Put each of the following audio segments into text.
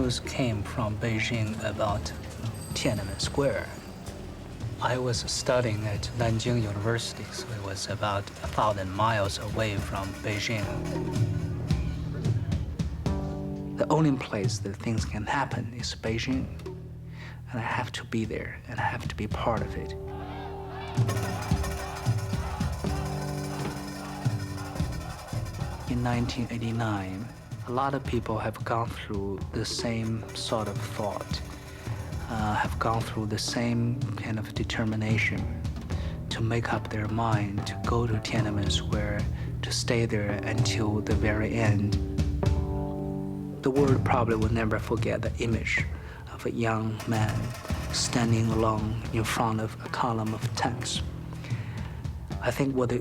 news came from Beijing about Tiananmen Square. I was studying at Nanjing University, so it was about 1,000 miles away from Beijing. The only place that things can happen is Beijing, and I have to be there, and I have to be part of it. In 1989, a lot of people have gone through the same sort of thought, have gone through the same kind of determination to make up their mind to go to Tiananmen Square, to stay there until the very end. The world probably will never forget the image of a young man standing alone in front of a column of tanks. I think what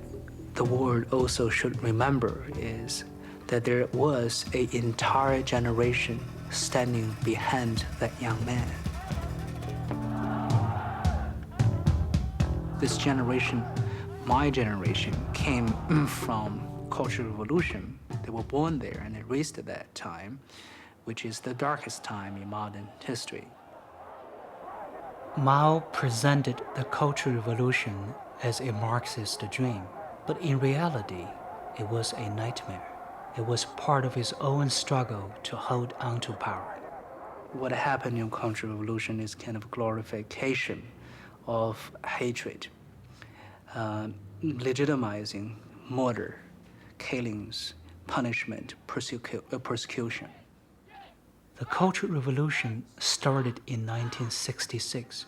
the world also should remember is that there was an entire generation standing behind that young man. This generation, my generation, came from Cultural Revolution. They were born there and raised at that time, which is the darkest time in modern history. Mao presented the Cultural Revolution as a Marxist dream, but in reality, it was a nightmare. It was part of his own struggle to hold on to power. What happened in Cultural Revolution is kind of glorification of hatred, legitimizing murder, killings, punishment, persecution. The Cultural Revolution started in 1966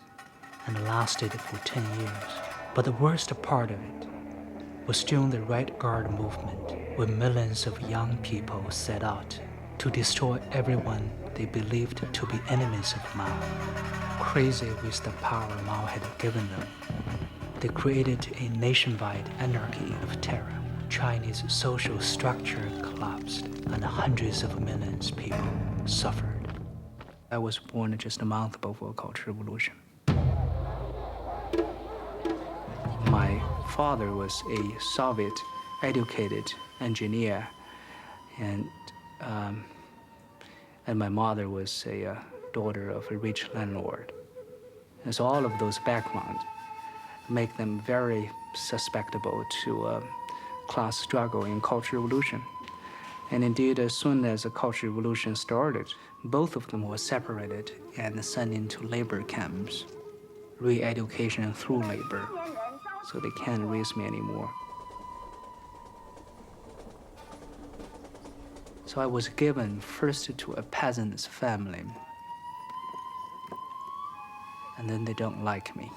and lasted for 10 years. But the worst part of it was during the Right Guard movement, when millions of young people set out to destroy everyone they believed to be enemies of Mao. Crazy with the power Mao had given them, they created a nationwide anarchy of terror. Chinese social structure collapsed, and hundreds of millions of people suffered. I was born just a month before Cultural Revolution. My father was a Soviet-educated engineer, and my mother was a daughter of a rich landlord. And so all of those backgrounds make them very susceptible to class struggle in Cultural Revolution. And indeed, as soon as the Cultural Revolution started, both of them were separated and sent into labor camps, re-education through labor, so they can't raise me anymore. So I was given first to a peasant's family, and then they don't like me,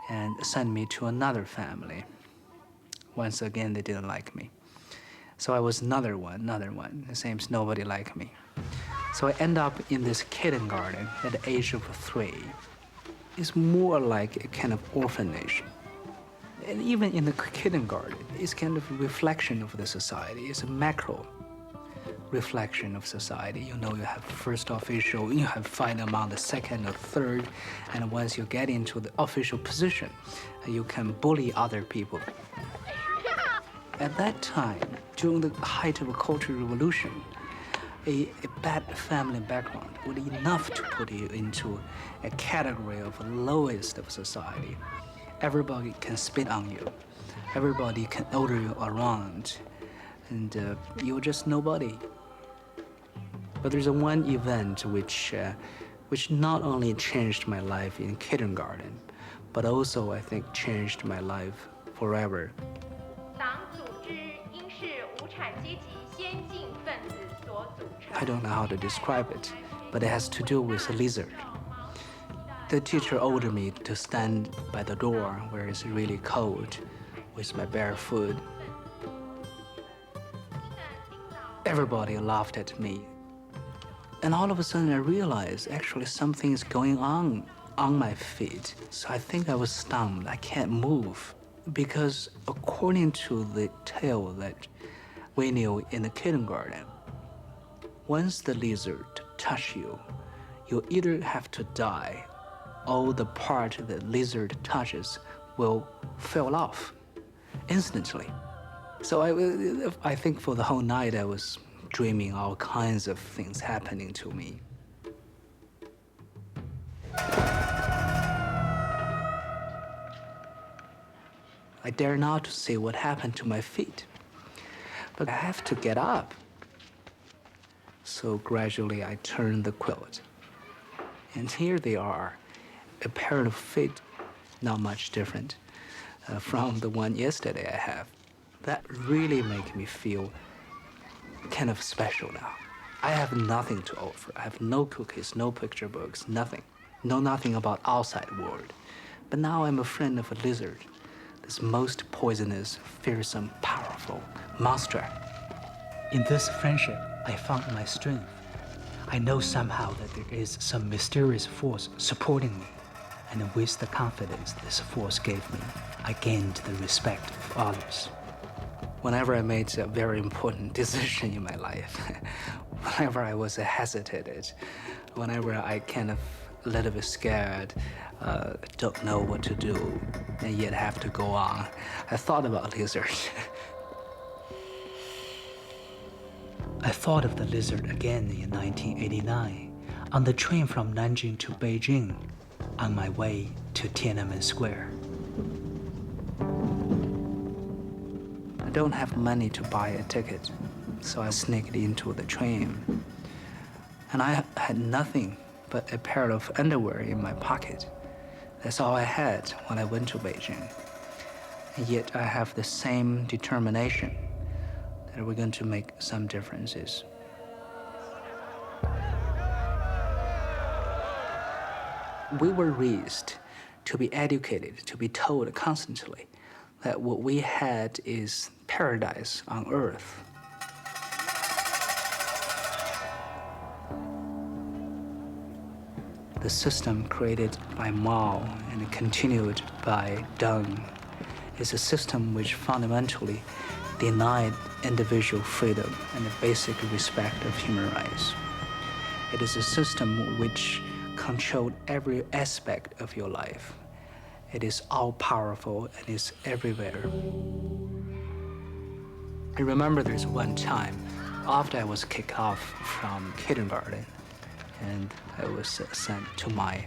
and sent me to another family. Once again, they didn't like me. So I was another one. It seems nobody liked me. So I end up in this kindergarten at the age of 3. It's more like a kind of orphanage. And even in the kindergarten, it's kind of a reflection of the society. It's a macro reflection of society. You know, you have first official, you have fight among the second or third, and once you get into the official position, you can bully other people. At that time, during the height of the Cultural Revolution, a bad family background was enough to put you into a category of the lowest of society. Everybody can spit on you. Everybody can order you around, and you're just nobody. But there's one event which not only changed my life in kindergarten, but also, I think, changed my life forever. I don't know how to describe it, but it has to do with a lizard. The teacher ordered me to stand by the door where it's really cold with my bare foot. Everybody laughed at me. And all of a sudden I realized actually something is going on my feet. So I think I was stunned. I can't move. Because according to the tale that we knew in the kindergarten, once the lizard touches you, you either have to die or the part the lizard touches will fall off instantly. So I think for the whole night I was dreaming all kinds of things happening to me. I dare not to say what happened to my feet. But I have to get up. So gradually I turn the quilt. And here they are, a pair of feet, not much different from the one yesterday I have. That really make me feel kind of special now. I have nothing to offer. I have no cookies, no picture books, nothing. Know nothing about outside world. But now I'm a friend of a lizard, this most poisonous, fearsome, powerful monster. In this friendship, I found my strength. I know somehow that there is some mysterious force supporting me. And with the confidence this force gave me, I gained the respect of others. Whenever I made a very important decision in my life, whenever I was hesitated, whenever I kind of a little bit scared, don't know what to do, and yet have to go on, I thought about lizard. I thought of the lizard again in 1989, on the train from Nanjing to Beijing, on my way to Tiananmen Square. I don't have money to buy a ticket, so I sneaked into the train. And I had nothing but a pair of underwear in my pocket. That's all I had when I went to Beijing. And yet I have the same determination that we're going to make some differences. We were raised to be educated, to be told constantly that what we had is paradise on earth. The system created by Mao and continued by Deng is a system which fundamentally denied individual freedom and the basic respect of human rights. It is a system which controlled every aspect of your life. It is all-powerful and is everywhere. I remember there's one time after I was kicked off from kindergarten and I was sent to my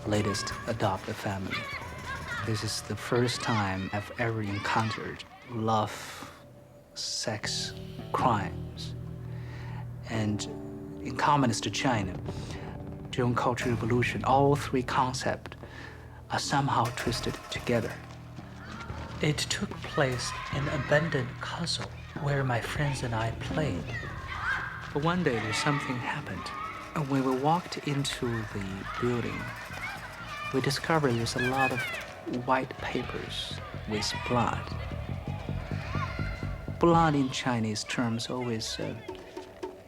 latest adopted family. This is the first time I've ever encountered love, sex, crimes. And in communist China, during Cultural Revolution, all three concepts are somehow twisted together. It took place in an abandoned castle where my friends and I played. But one day something happened. And when we walked into the building, we discovered there's a lot of white papers with blood. Blood in Chinese terms always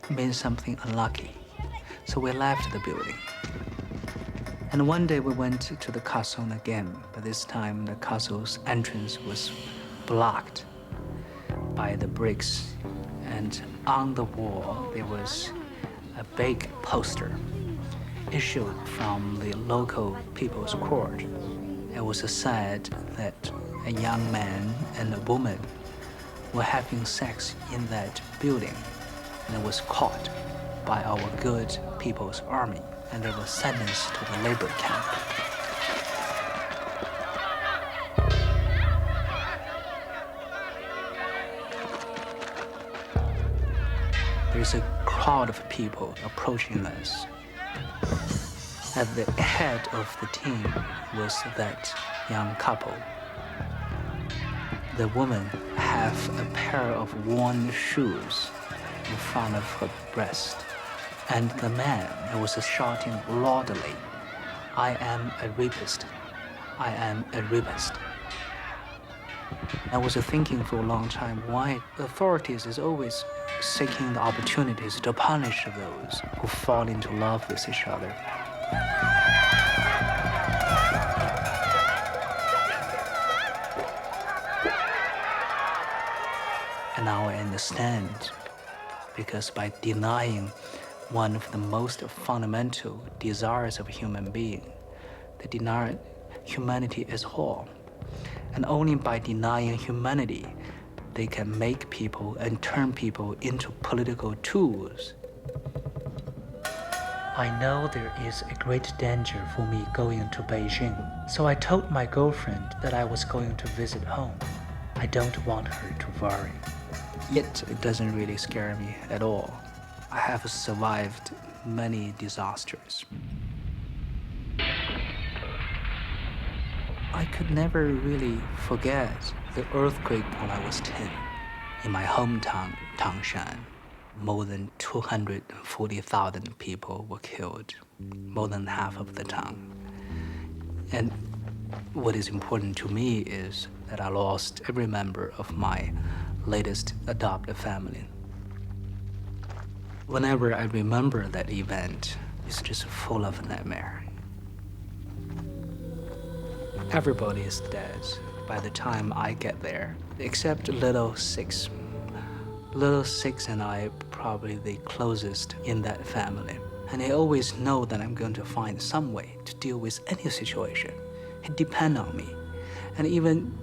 means something unlucky. So we left the building. And one day we went to the castle again, but this time the castle's entrance was blocked by the bricks. And on the wall, there was a big poster issued from the local people's court. It was said that a young man and a woman were having sex in that building, and it was caught by our good people's army, and they were sentenced to the labor camp. There's a crowd of people approaching us. At the head of the team was that young couple. The woman had a pair of worn shoes in front of her breast. And the man was shouting loudly, "I am a rapist. I am a rapist." I was thinking for a long time why authorities is always seeking the opportunities to punish those who fall into love with each other. And now I understand, because by denying one of the most fundamental desires of a human being, they deny humanity as a whole. And only by denying humanity, they can make people and turn people into political tools. I know there is a great danger for me going to Beijing, so I told my girlfriend that I was going to visit home. I don't want her to worry. Yet it doesn't really scare me at all. I have survived many disasters. I could never really forget the earthquake when I was 10 in my hometown, Tangshan. More than 240,000 people were killed, more than half of the town. And what is important to me is that I lost every member of my latest adopted family. Whenever I remember that event, it's just full of nightmare. Everybody is dead by the time I get there, except little Six. Little Six and I are probably the closest in that family. And I always know that I'm going to find some way to deal with any situation. He depends on me. And even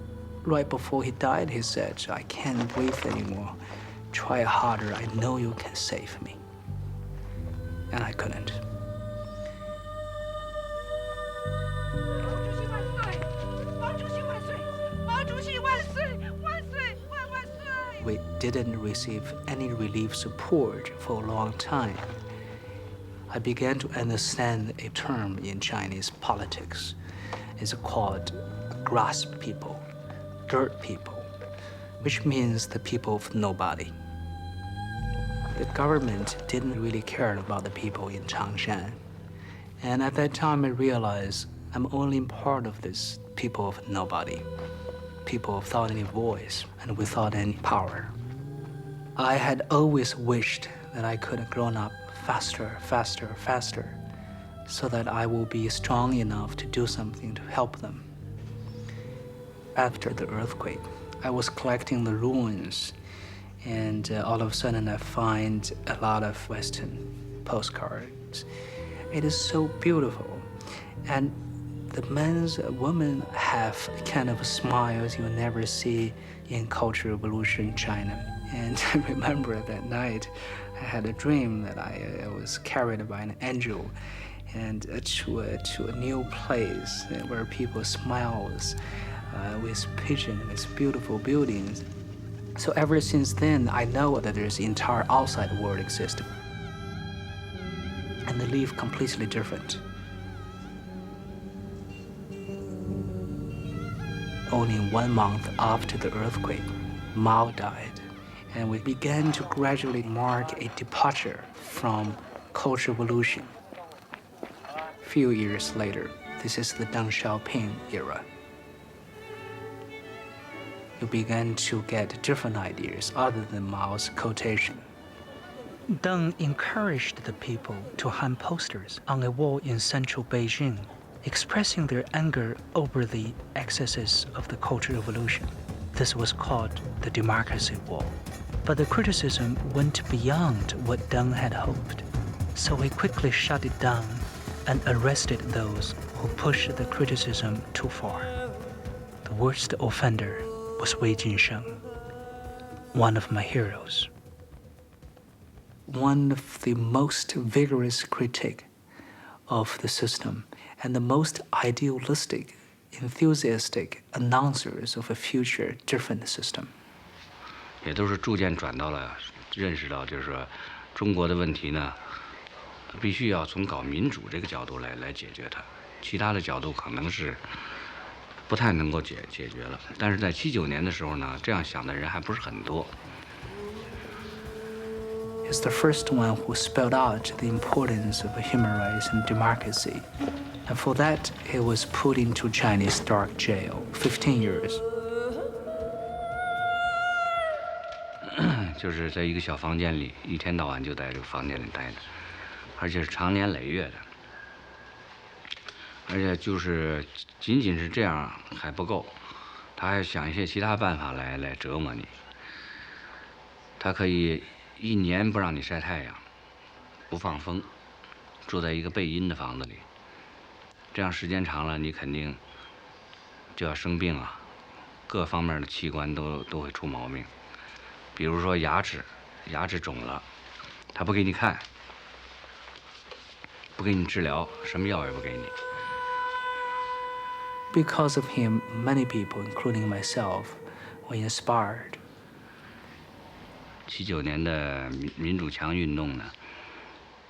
right before he died, he said, I can't breathe anymore. Try harder, I know you can save me. And I couldn't. We didn't receive any relief support for a long time. I began to understand a term in Chinese politics. It's called grass people, dirt people, which means the people of nobody. The government didn't really care about the people in Changshan. And at that time, I realized I'm only part of this people of nobody, people without any voice and without any power. I had always wished that I could have grown up faster, so that I will be strong enough to do something to help them. After the earthquake, I was collecting the ruins, and all of a sudden I find a lot of Western postcards. It is so beautiful. And the men's women have kind of smiles you never see in Cultural Revolution in China. And I remember that night I had a dream that I was carried by an angel and to a new place where people smiles with pigeons, with beautiful buildings. So ever since then, I know that there's the entire outside world exists. And they live completely different. Only 1 month after the earthquake, Mao died. And we began to gradually mark a departure from Cultural Revolution. Few years later, this is the Deng Xiaoping era. You began to get different ideas other than Mao's quotation. Deng encouraged the people to hang posters on a wall in central Beijing, expressing their anger over the excesses of the Cultural Revolution. This was called the Democracy Wall. But the criticism went beyond what Deng had hoped, so he quickly shut it down and arrested those who pushed the criticism too far. The worst offender was Wei Jingsheng, one of my heroes. One of the most vigorous critic of the system and the most idealistic, enthusiastic announcers of a future different system. 也都是逐渐转到了认识到，就是说，中国的问题呢，必须要从搞民主这个角度来解决它，其他的角度可能是不太能够解决了。但是在79年的时候呢，这样想的人还不是很多。He's the first one who spelled out the importance of human rights and democracy, and for that he was put into Chinese dark jail 15 years. 就是在一个小房间里，一天到晚就在这个房间里待着，而且是长年累月的。而且就是仅仅是这样还不够，他还想一些其他办法来折磨你。他可以1年不让你晒太阳，不放风，住在一个背阴的房子里。这样时间长了，你肯定就要生病了，各方面的器官都会出毛病。 比如说牙齿肿了，他不给你看，不给你治疗，什么药也不给你。Because of him, many people, including myself, were inspired. 79年的民主墙运动呢，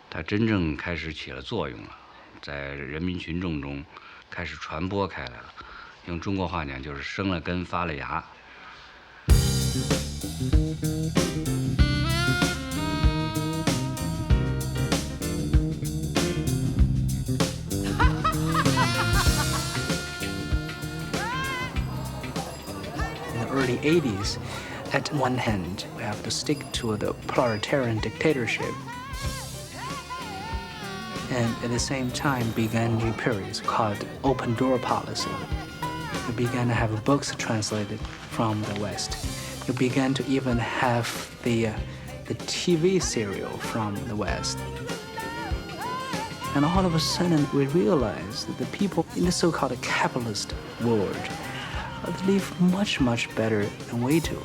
它真正开始起了作用了，在人民群众中开始传播开来了。用中国话讲，就是生了根发了芽。Early 80s, at one hand, we have to stick to the proletarian dictatorship, and at the same time began new periods called open door policy. We began to have books translated from the West. We began to even have the TV serial from the West. And all of a sudden, we realized that the people in the so-called capitalist world live much, much better than we do.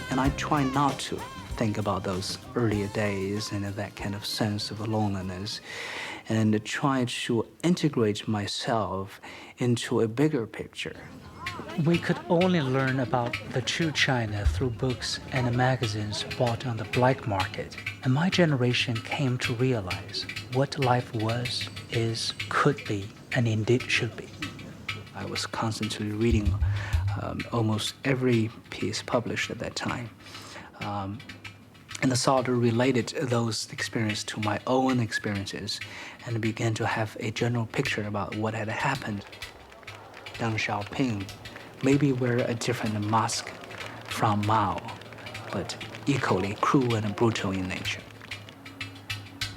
And I try not to think about those earlier days and that kind of sense of loneliness, and try to integrate myself into a bigger picture. We could only learn about the true China through books and magazines bought on the black market. And my generation came to realize what life was, is, could be, and indeed should be. I was constantly reading almost every piece published at that time. And I sort of related those experiences to my own experiences and began to have a general picture about what had happened. Deng Xiaoping maybe wear a different mask from Mao, but equally cruel and brutal in nature.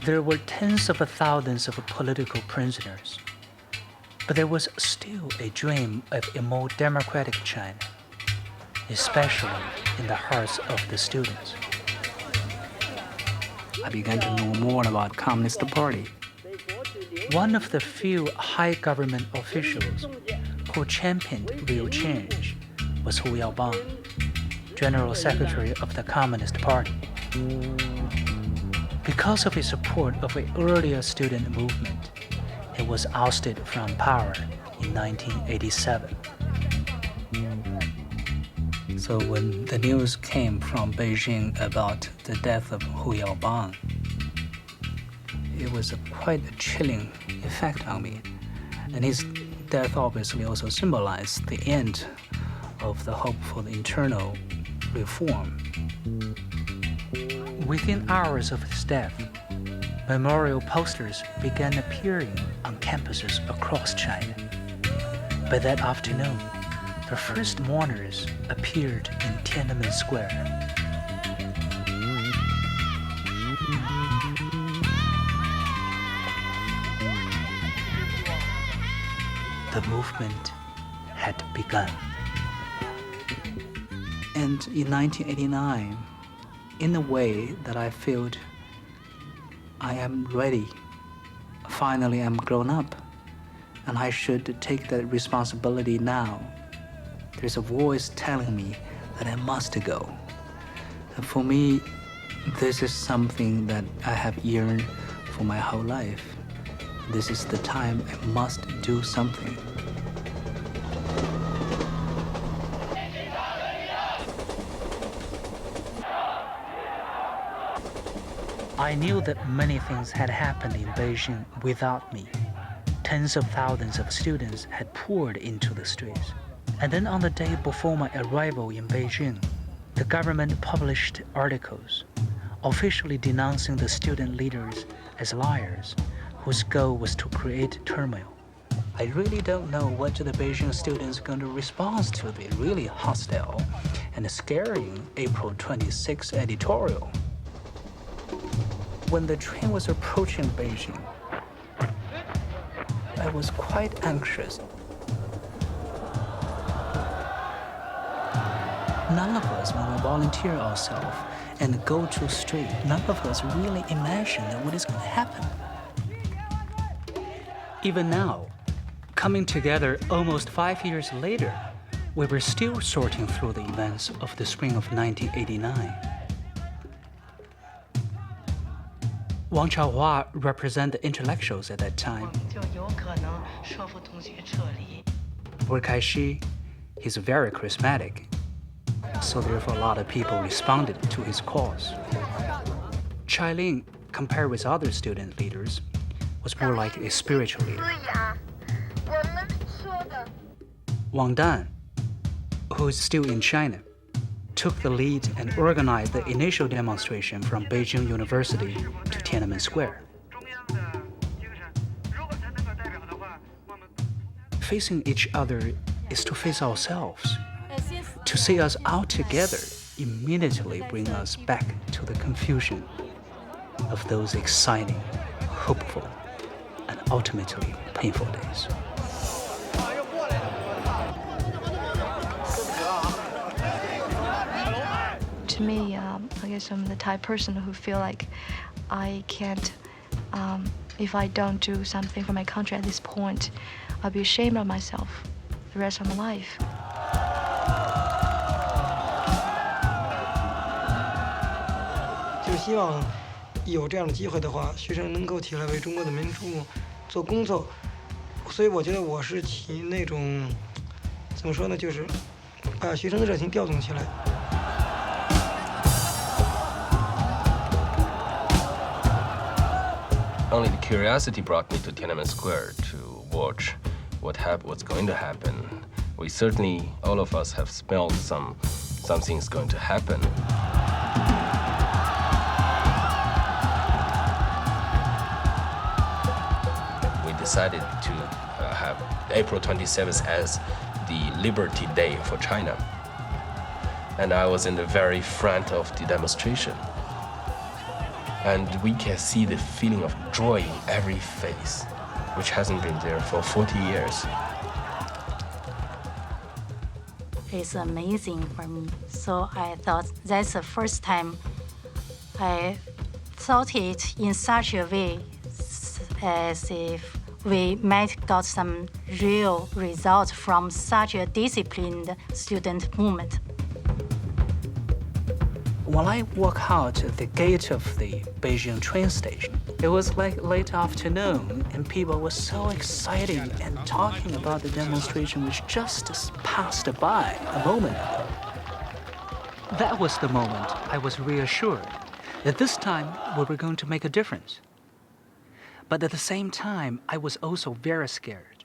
There were tens of thousands of political prisoners, but there was still a dream of a more democratic China, especially in the hearts of the students. I began to know more about Communist Party. One of the few high government officials who championed real change was Hu Yaobang, General Secretary of the Communist Party. Because of his support of an earlier student movement, he was ousted from power in 1987. So when the news came from Beijing about the death of Hu Yaobang, it was quite a chilling effect on me. And his death obviously also symbolized the end of the hope for the internal reform. Within hours of his death, memorial posters began appearing on campuses across China. By that afternoon, the first mourners appeared in Tiananmen Square. The movement had begun. And in 1989, in a way that I felt I am ready. Finally, I'm grown up, and I should take that responsibility now. There's a voice telling me that I must go. And for me, this is something that I have yearned for my whole life. This is the time I must do something. I knew that many things had happened in Beijing without me. Tens of thousands of students had poured into the streets. And then on the day before my arrival in Beijing, the government published articles officially denouncing the student leaders as liars, whose goal was to create turmoil. I really don't know what the Beijing students are going to respond to the really hostile and scaring April 26 editorial. When the train was approaching Beijing, I was quite anxious. None of us, when we volunteer ourselves and go to the street, none of us really imagine what is going to happen. Even now, coming together almost 5 years later, we were still sorting through the events of the spring of 1989. Wang Chaohua represented the intellectuals at that time. Wu Kaixi, he's very charismatic, so therefore a lot of people responded to his cause. Chai Ling, compared with other student leaders, was more like a spiritual leader. Wang Dan, who is still in China, took the lead and organized the initial demonstration from Beijing University to Tiananmen Square. Facing each other is to face ourselves. To see us out together immediately brings us back to the confusion of those exciting, hopeful, and ultimately painful days. To me, I guess I'm the type of person who feel like I can't, if I don't do something for my country at this point, I'll be ashamed of myself the rest of my life. 就希望有这样的机会的话，学生能够起来为中国的民主做工作。所以我觉得我是起那种怎么说呢，就是把学生的热情调动起来。 Only the curiosity brought me to Tiananmen Square to watch what's going to happen. We certainly, all of us, have smelled something's going to happen. We decided to have April 27th as the Liberty Day for China. And I was in the very front of the demonstration. And we can see the feeling of joy in every face, which hasn't been there for 40 years. It's amazing for me. So I thought that's the first time I thought it in such a way as if we might got some real results from such a disciplined student movement. When I walk out at the gate of the Beijing train station, it was like late afternoon, and people were so excited and talking about the demonstration which just passed by a moment ago. That was the moment I was reassured that this time we were going to make a difference. But at the same time, I was also very scared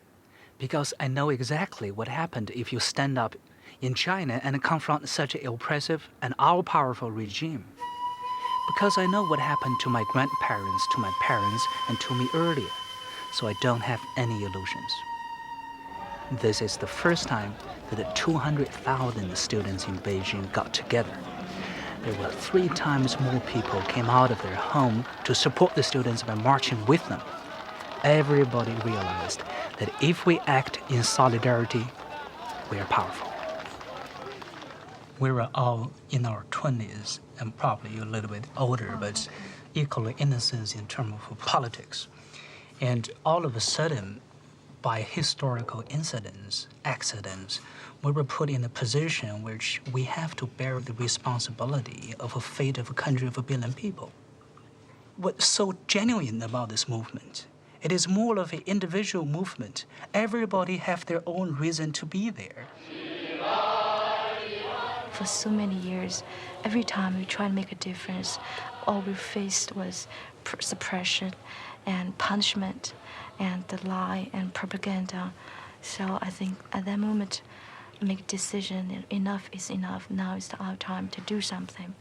because I know exactly what happened if you stand up in China and confront such an oppressive and all-powerful regime. Because I know what happened to my grandparents, to my parents, and to me earlier, so I don't have any illusions. This is the first time that 200,000 students in Beijing got together. There were 3 times more people came out of their home to support the students by marching with them. Everybody realized that if we act in solidarity, we are powerful. We were all in our 20s and probably a little bit older, but equally innocent in terms of politics. And all of a sudden, by historical incidents, accidents, we were put in a position which we have to bear the responsibility of a fate of a country of 1 billion people. What's so genuine about this movement? It is more of an individual movement. Everybody have their own reason to be there. For so many years, every time we try to make a difference, all we faced was suppression and punishment and the lie and propaganda. So I think at that moment, make a decision, enough is enough. Now is our time to do something.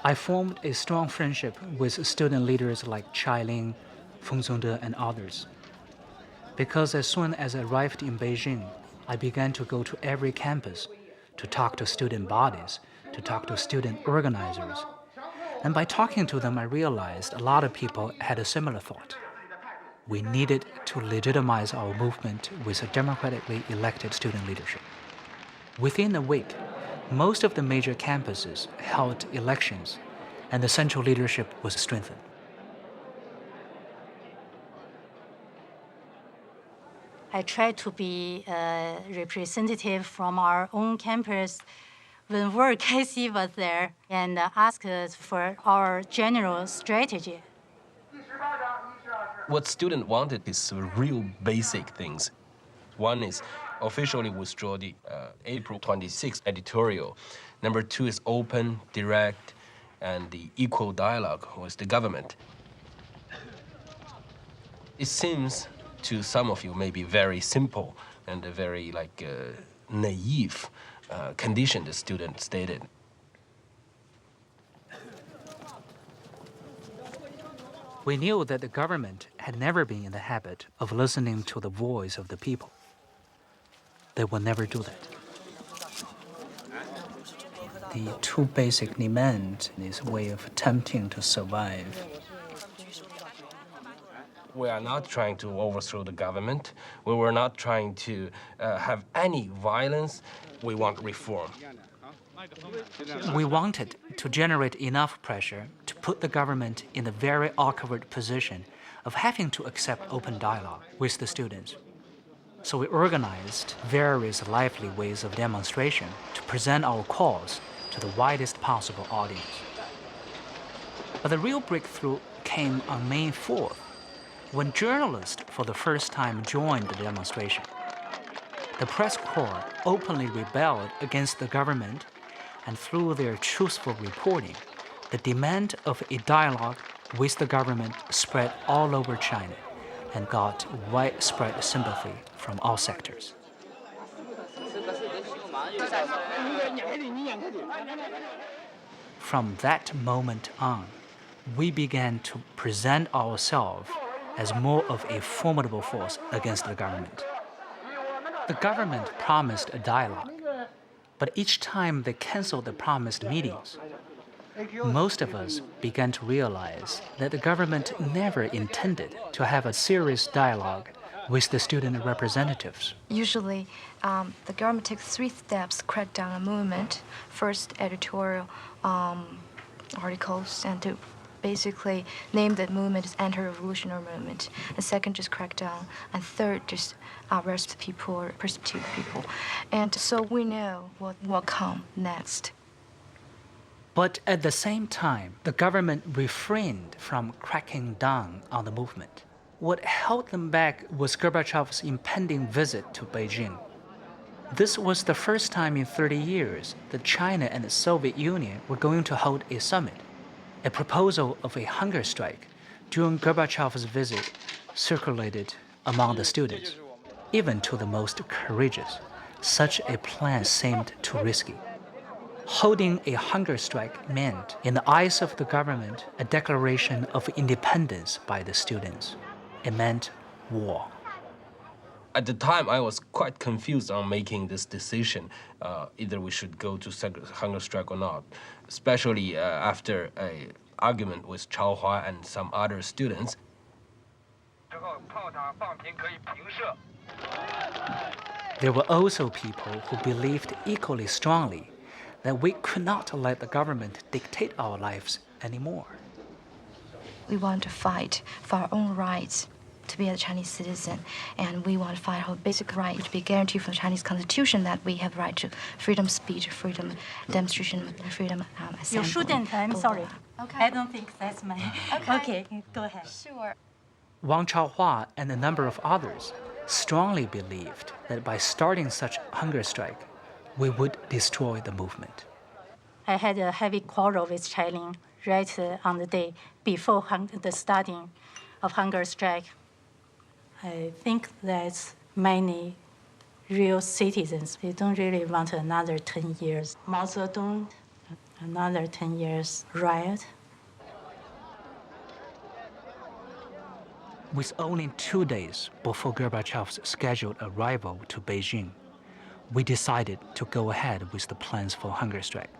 I formed a strong friendship with student leaders like Chai Ling, Feng Zongde, and others. Because as soon as I arrived in Beijing, I began to go to every campus to talk to student bodies, to talk to student organizers. And by talking to them, I realized a lot of people had a similar thought. We needed to legitimize our movement with a democratically elected student leadership. Within a week, most of the major campuses held elections, and the central leadership was strengthened. I tried to be a representative from our own campus when World Casey was there and asked us for our general strategy. What students wanted is real basic things. One is officially withdraw the April 26 editorial. Number two is open, direct, and the equal dialogue with the government. It seems to some of you maybe very simple and a very naive condition the student stated. We knew that the government had never been in the habit of listening to the voice of the people. They will never do that. The two basic demands is a way of attempting to survive. We are not trying to overthrow the government. We were not trying to have any violence. We want reform. We wanted to generate enough pressure to put the government in the very awkward position of having to accept open dialogue with the students. So we organized various lively ways of demonstration to present our cause to the widest possible audience. But the real breakthrough came on May 4th, when journalists for the first time joined the demonstration. The press corps openly rebelled against the government, and through their truthful reporting, the demand of a dialogue with the government spread all over China and got widespread sympathy from all sectors. From that moment on, we began to present ourselves as more of a formidable force against the government. The government promised a dialogue, but each time they canceled the promised meetings, most of us began to realize that the government never intended to have a serious dialogue with the student representatives. Usually, the government takes 3 steps to crack down on movement. First, editorial articles, and to basically name the movement as anti-revolutionary movement. And second, just crack down. And third, just arrest people or persecute people. And so we know what will come next. But at the same time, the government refrained from cracking down on the movement. What held them back was Gorbachev's impending visit to Beijing. This was the first time in 30 years that China and the Soviet Union were going to hold a summit. A proposal of a hunger strike during Gorbachev's visit circulated among the students. Even to the most courageous, such a plan seemed too risky. Holding a hunger strike meant, in the eyes of the government, a declaration of independence by the students. It meant war. At the time, I was quite confused on making this decision, either we should go to hunger strike or not, especially after an argument with Chao Hua and some other students. There were also people who believed equally strongly that we could not let the government dictate our lives anymore. We want to fight for our own rights to be a Chinese citizen, and we want to fight our basic right to be guaranteed from the Chinese Constitution that we have right to freedom of speech, freedom demonstration, freedom assembly. You shouldn't. I'm sorry. Okay. I don't think that's my. Okay, go ahead. Sure. Wang Chaohua and a number of others strongly believed that by starting such hunger strike, we would destroy the movement. I had a heavy quarrel with Chailin right on the day before the starting of hunger strike. I think that many real citizens, they don't really want another 10 years Mao Zedong, another 10 years riot. With only 2 days before Gorbachev's scheduled arrival to Beijing, we decided to go ahead with the plans for hunger strike.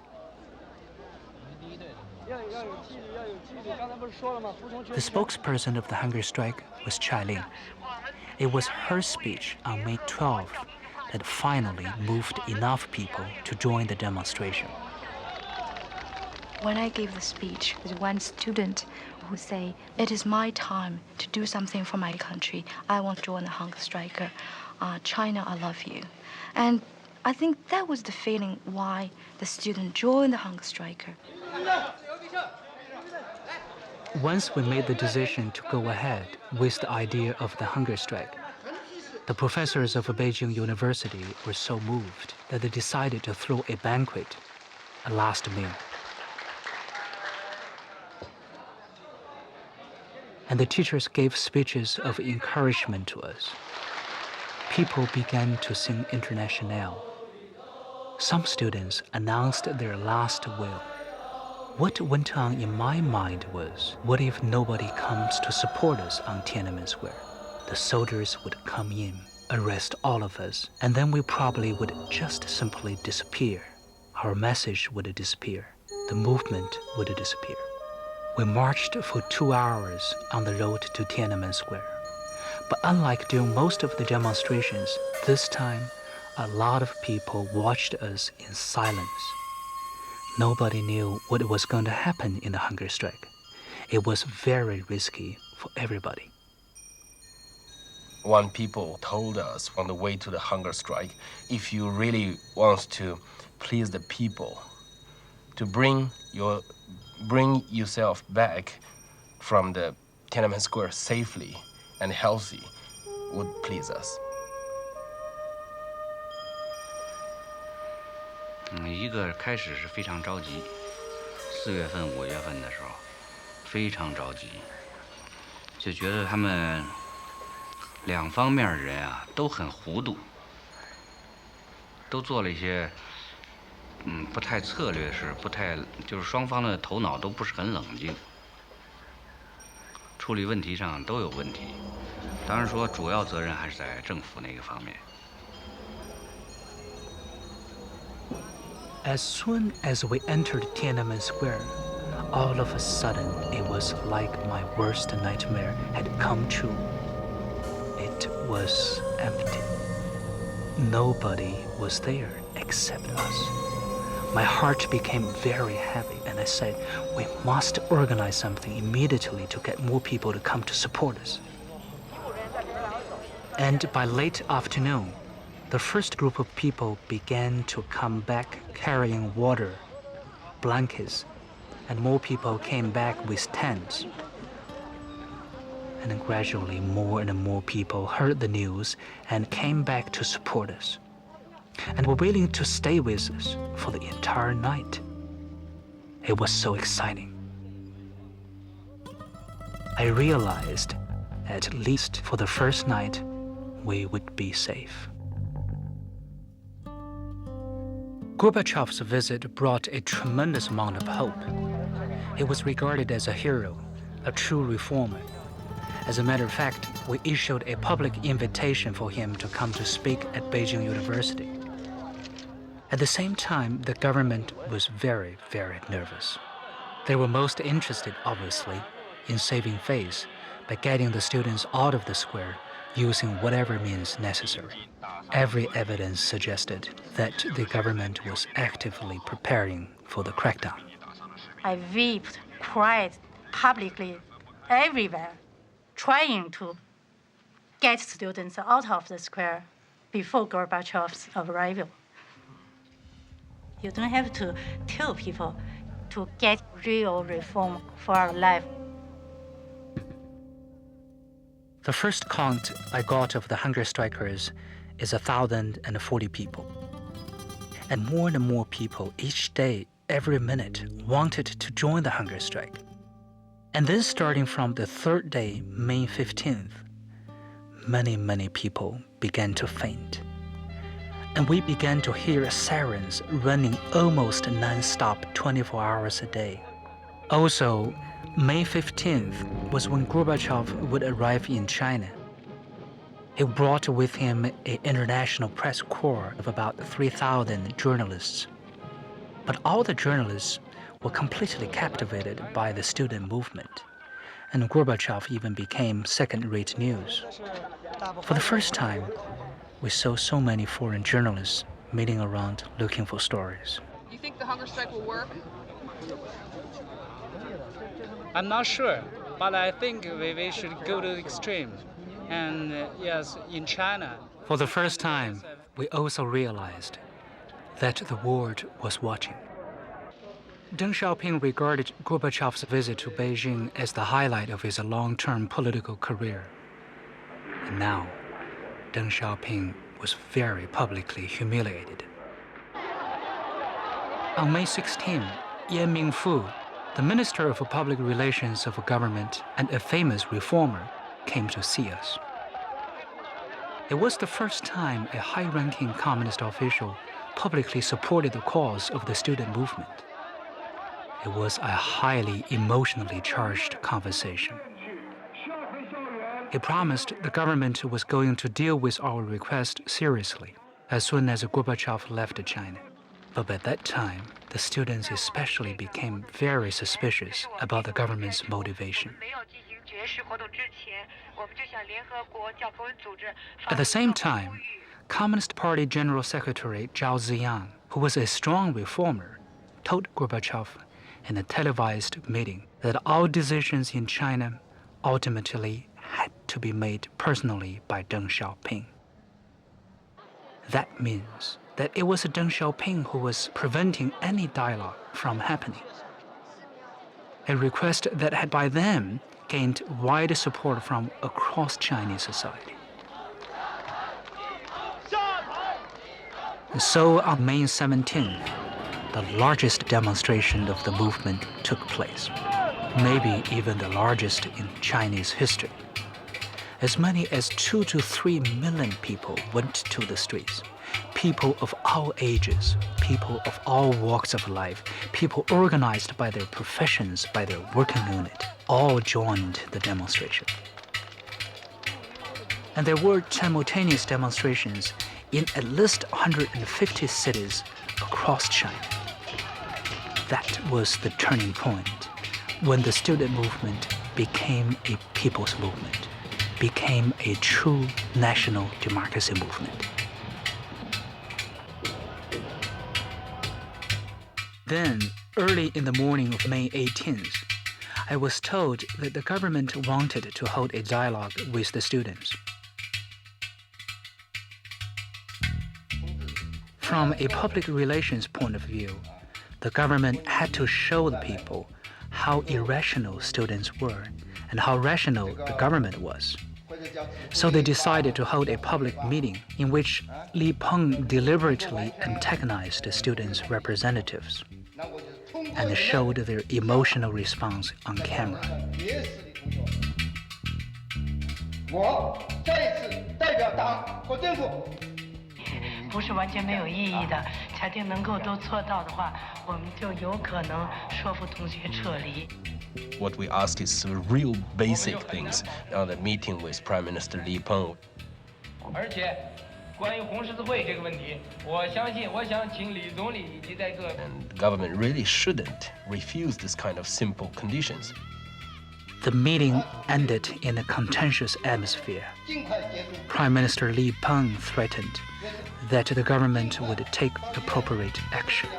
The spokesperson of the hunger strike was Chailin. It was her speech on May 12th that finally moved enough people to join the demonstration. When I gave the speech, there's one student who say, it is my time to do something for my country. I want to join the hunger striker. China, I love you. And I think that was the feeling why the student joined the hunger striker. Once we made the decision to go ahead with the idea of the hunger strike, the professors of Beijing University were so moved that they decided to throw a banquet, a last meal. And the teachers gave speeches of encouragement to us. People began to sing Internationale. Some students announced their last will. What went on in my mind was, what if nobody comes to support us on Tiananmen Square? The soldiers would come in, arrest all of us, and then we probably would just simply disappear. Our message would disappear. The movement would disappear. We marched for 2 hours on the road to Tiananmen Square. But unlike during most of the demonstrations, this time, a lot of people watched us in silence. Nobody knew what was going to happen in the hunger strike. It was very risky for everybody. When people told us on the way to the hunger strike, if you really want to please the people, to bring yourself back from the Tiananmen Square safely and healthy, would please us. 一个开始是非常着急，4月份、5月份的时候，非常着急，就觉得他们两方面的人啊都很糊涂，都做了一些不太策略的事，就是双方的头脑都不是很冷静，处理问题上都有问题。当然说主要责任还是在政府那个方面。 As soon as we entered Tiananmen Square, all of a sudden it was like my worst nightmare had come true. It was empty. Nobody was there except us. My heart became very heavy and I said, we must organize something immediately to get more people to come to support us. And by late afternoon, the first group of people began to come back carrying water, blankets, and more people came back with tents. And then gradually more and more people heard the news and came back to support us, and were willing to stay with us for the entire night. It was so exciting. I realized, at least for the first night, we would be safe. Gorbachev's visit brought a tremendous amount of hope. He was regarded as a hero, a true reformer. As a matter of fact, we issued a public invitation for him to come to speak at Beijing University. At the same time, the government was very, very nervous. They were most interested, obviously, in saving face by getting the students out of the square using whatever means necessary. Every evidence suggested that the government was actively preparing for the crackdown. I wept, cried publicly everywhere, trying to get students out of the square before Gorbachev's arrival. You don't have to tell people to get real reform for our life. The first count I got of the hunger strikers is 1,040 people. And more people each day, every minute, wanted to join the hunger strike. And then starting from the third day, May 15th, many people began to faint. And we began to hear sirens running almost non-stop 24 hours a day. Also, May 15th was when Gorbachev would arrive in China. He brought with him an international press corps of about 3,000 journalists. But all the journalists were completely captivated by the student movement, and Gorbachev even became second-rate news. For the first time, we saw so many foreign journalists meeting around looking for stories. Do you think the hunger strike will work? I'm not sure. But I think we should go to the extreme. And yes, in China. For the first time, we also realized that the world was watching. Deng Xiaoping regarded Gorbachev's visit to Beijing as the highlight of his long-term political career. And now, Deng Xiaoping was very publicly humiliated. On May 16, Yan Mingfu, the Minister of Public Relations of a government and a famous reformer, came to see us. It was the first time a high-ranking communist official publicly supported the cause of the student movement. It was a highly emotionally charged conversation. He promised the government was going to deal with our request seriously as soon as Gorbachev left China. But by that time, the students especially became very suspicious about the government's motivation. At the same time, Communist Party General Secretary Zhao Ziyang, who was a strong reformer, told Gorbachev in a televised meeting that all decisions in China ultimately had to be made personally by Deng Xiaoping. That means that it was Deng Xiaoping who was preventing any dialogue from happening. A request that had by then gained wide support from across Chinese society. And so on May 17th, the largest demonstration of the movement took place, maybe even the largest in Chinese history. As many as 2 to 3 million people went to the streets. People of all ages, people of all walks of life, people organized by their professions, by their working unit, all joined the demonstration. And there were simultaneous demonstrations in at least 150 cities across China. That was the turning point when the student movement became a people's movement, became a true national democracy movement. Then, early in the morning of May 18th, I was told that the government wanted to hold a dialogue with the students. From a public relations point of view, the government had to show the people how irrational students were and how rational the government was. So they decided to hold a public meeting in which Li Peng deliberately antagonized the students' representatives and showed their emotional response on camera. 不是完全没有意义的，裁定能够都做到的话，我们就有可能说服同学撤离。 What we ask is real basic things on the meeting with Prime Minister Li Peng. 而且，关于红十字会这个问题，我想请李总理以及在各。 And the government really shouldn't refuse this kind of simple conditions. The meeting ended in a contentious atmosphere. Prime Minister Li Peng threatened that the government would take appropriate action.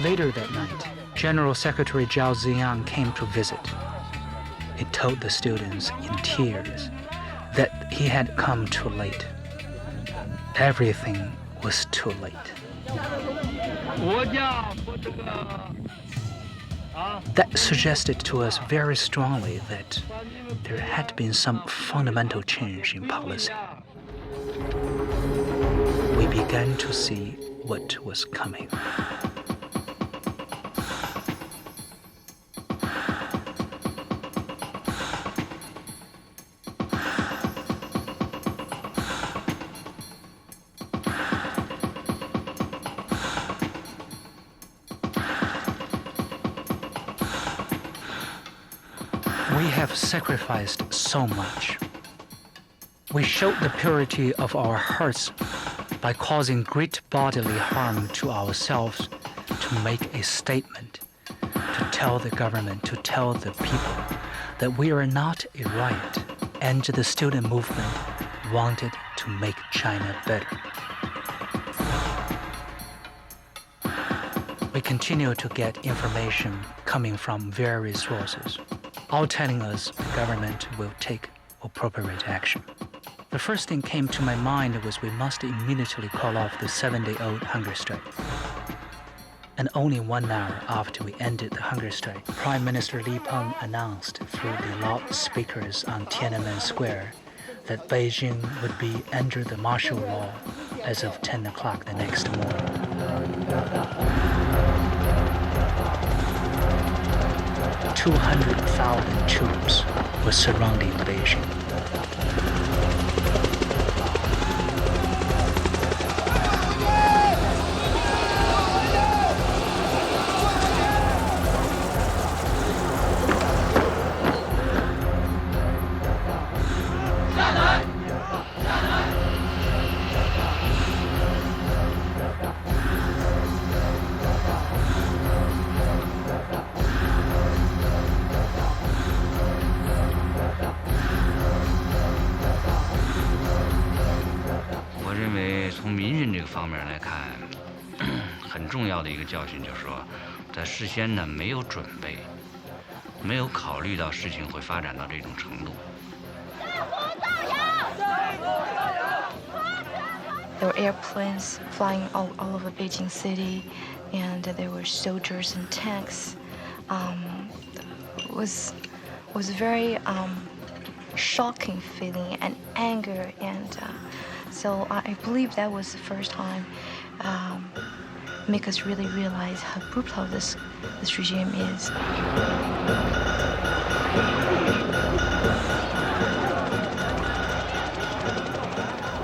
Later that night, General Secretary Zhao Ziyang came to visit. He told the students in tears that he had come too late. Everything was too late. That suggested to us very strongly that there had been some fundamental change in policy. We began to see what was coming. We have sacrificed so much. We showed the purity of our hearts by causing great bodily harm to ourselves to make a statement, to tell the government, to tell the people that we are not a riot and the student movement wanted to make China better. We continue to get information coming from various sources, all telling us the government will take appropriate action. The first thing came to my mind was we must immediately call off the 7-day-old hunger strike. And only 1 hour after we ended the hunger strike, Prime Minister Li Peng announced through the loudspeakers on Tiananmen Square that Beijing would be under the martial law as of 10 o'clock the next morning. 200,000 troops were surrounding Beijing.很重要的一个教训就是说，在事先呢没有准备，没有考虑到事情会发展到这种程度。There were airplanes flying all over Beijing city, and there were soldiers and tanks. Was very shocking feeling and anger, and so I believe that was the first time make us really realize how brutal this regime is.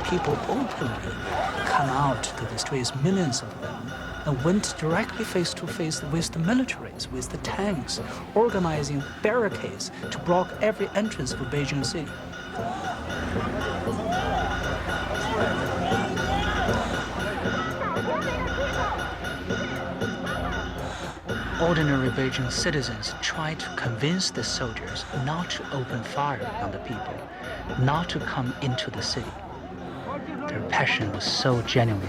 People openly come out to the streets, millions of them, and went directly face to face with the militaries, with the tanks, organizing barricades to block every entrance for Beijing city. Ordinary Beijing citizens tried to convince the soldiers not to open fire on the people, not to come into the city. Their passion was so genuine,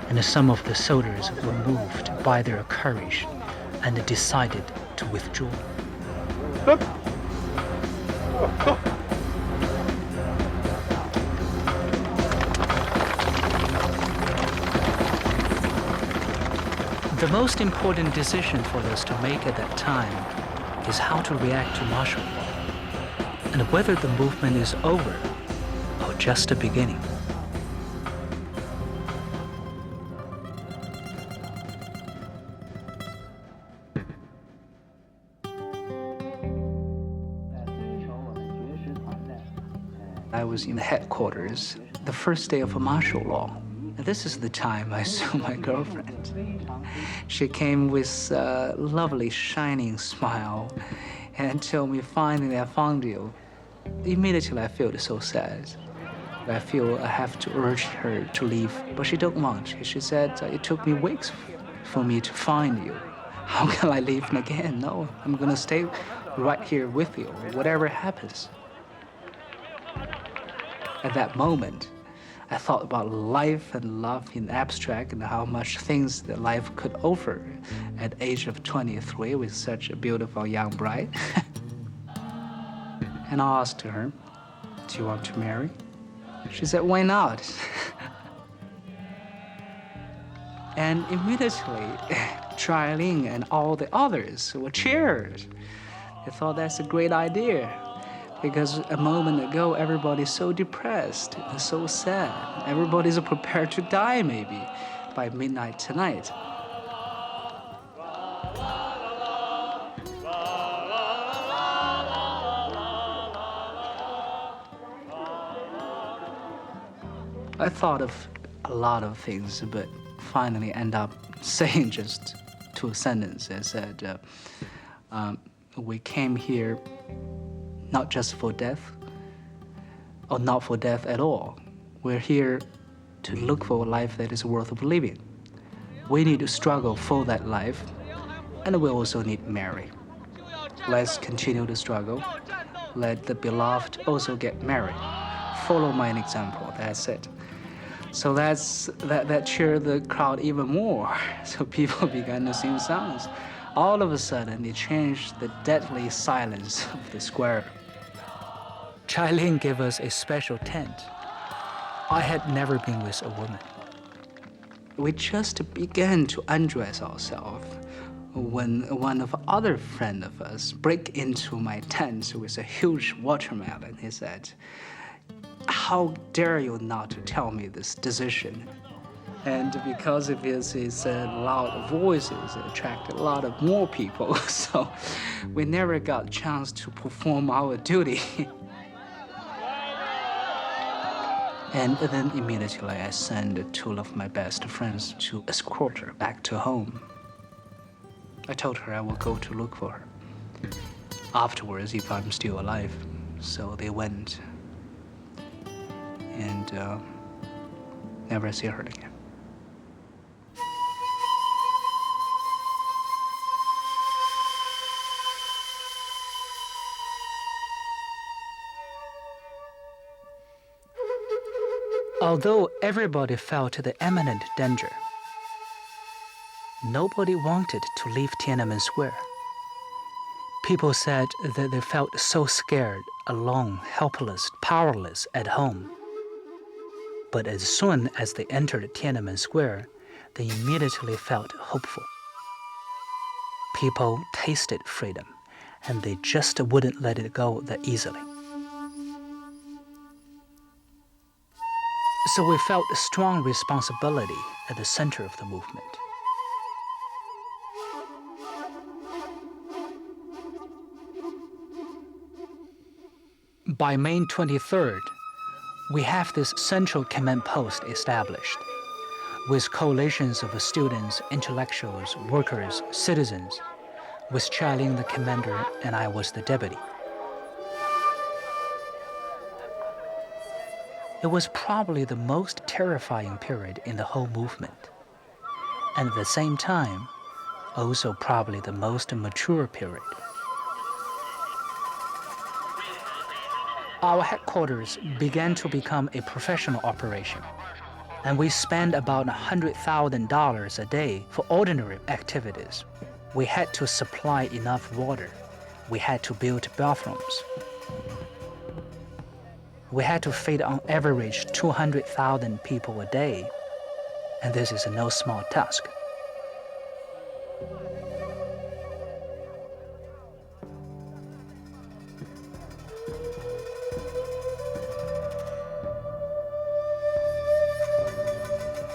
and some of the soldiers were moved by their courage and decided to withdraw. The most important decision for us to make at that time is how to react to martial law, and whether the movement is over or just a beginning. I was in the headquarters the first day of martial law. This is the time I saw my girlfriend. She came with a lovely, shining smile and told me, finally, I found you. Immediately, I felt so sad. I feel I have to urge her to leave, but she don't want. She said, it took me weeks for me to find you. How can I leave again? No, I'm gonna stay right here with you, whatever happens. At that moment, I thought about life and love in abstract and how much things that life could offer at the age of 23 with such a beautiful young bride. And I asked her, do you want to marry? She said, why not? And immediately, Charlene and all the others were cheered. They thought that's a great idea. Because a moment ago, everybody's so depressed and so sad. Everybody's prepared to die, maybe, by midnight tonight. I thought of a lot of things, but finally end up saying just 2 sentences. I said, we came here not just for death, or not for death at all. We're here to look for a life that is worth living. We need to struggle for that life, and we also need marry. Let's continue the struggle. Let the beloved also get married. Follow my example, that's it. So that cheered the crowd even more. So people began to sing songs. All of a sudden, it changed the deadly silence of the square. Chai-Ling gave us a special tent. I had never been with a woman. We just began to undress ourselves when one of other friend of us break into my tent with a huge watermelon. He said, "How dare you not to tell me this decision?" And because of his loud voices, it attracted a lot of more people. So we never got a chance to perform our duty. And then immediately I sent two of my best friends to escort her back to home. I told her I will go to look for her afterwards if I'm still alive. So they went and never see her again. Although everybody felt the imminent danger, nobody wanted to leave Tiananmen Square. People said that they felt so scared, alone, helpless, powerless at home. But as soon as they entered Tiananmen Square, they immediately felt hopeful. People tasted freedom, and they just wouldn't let it go that easily. So we felt a strong responsibility at the center of the movement. By May 23rd, we have this central command post established, with coalitions of students, intellectuals, workers, citizens, with Chai-Ling the commander and I was the deputy. It was probably the most terrifying period in the whole movement, and at the same time, also probably the most mature period. Our headquarters began to become a professional operation, and we spent about $100,000 a day for ordinary activities. We had to supply enough water. We had to build bathrooms. We had to feed on average 200,000 people a day, and this is no small task.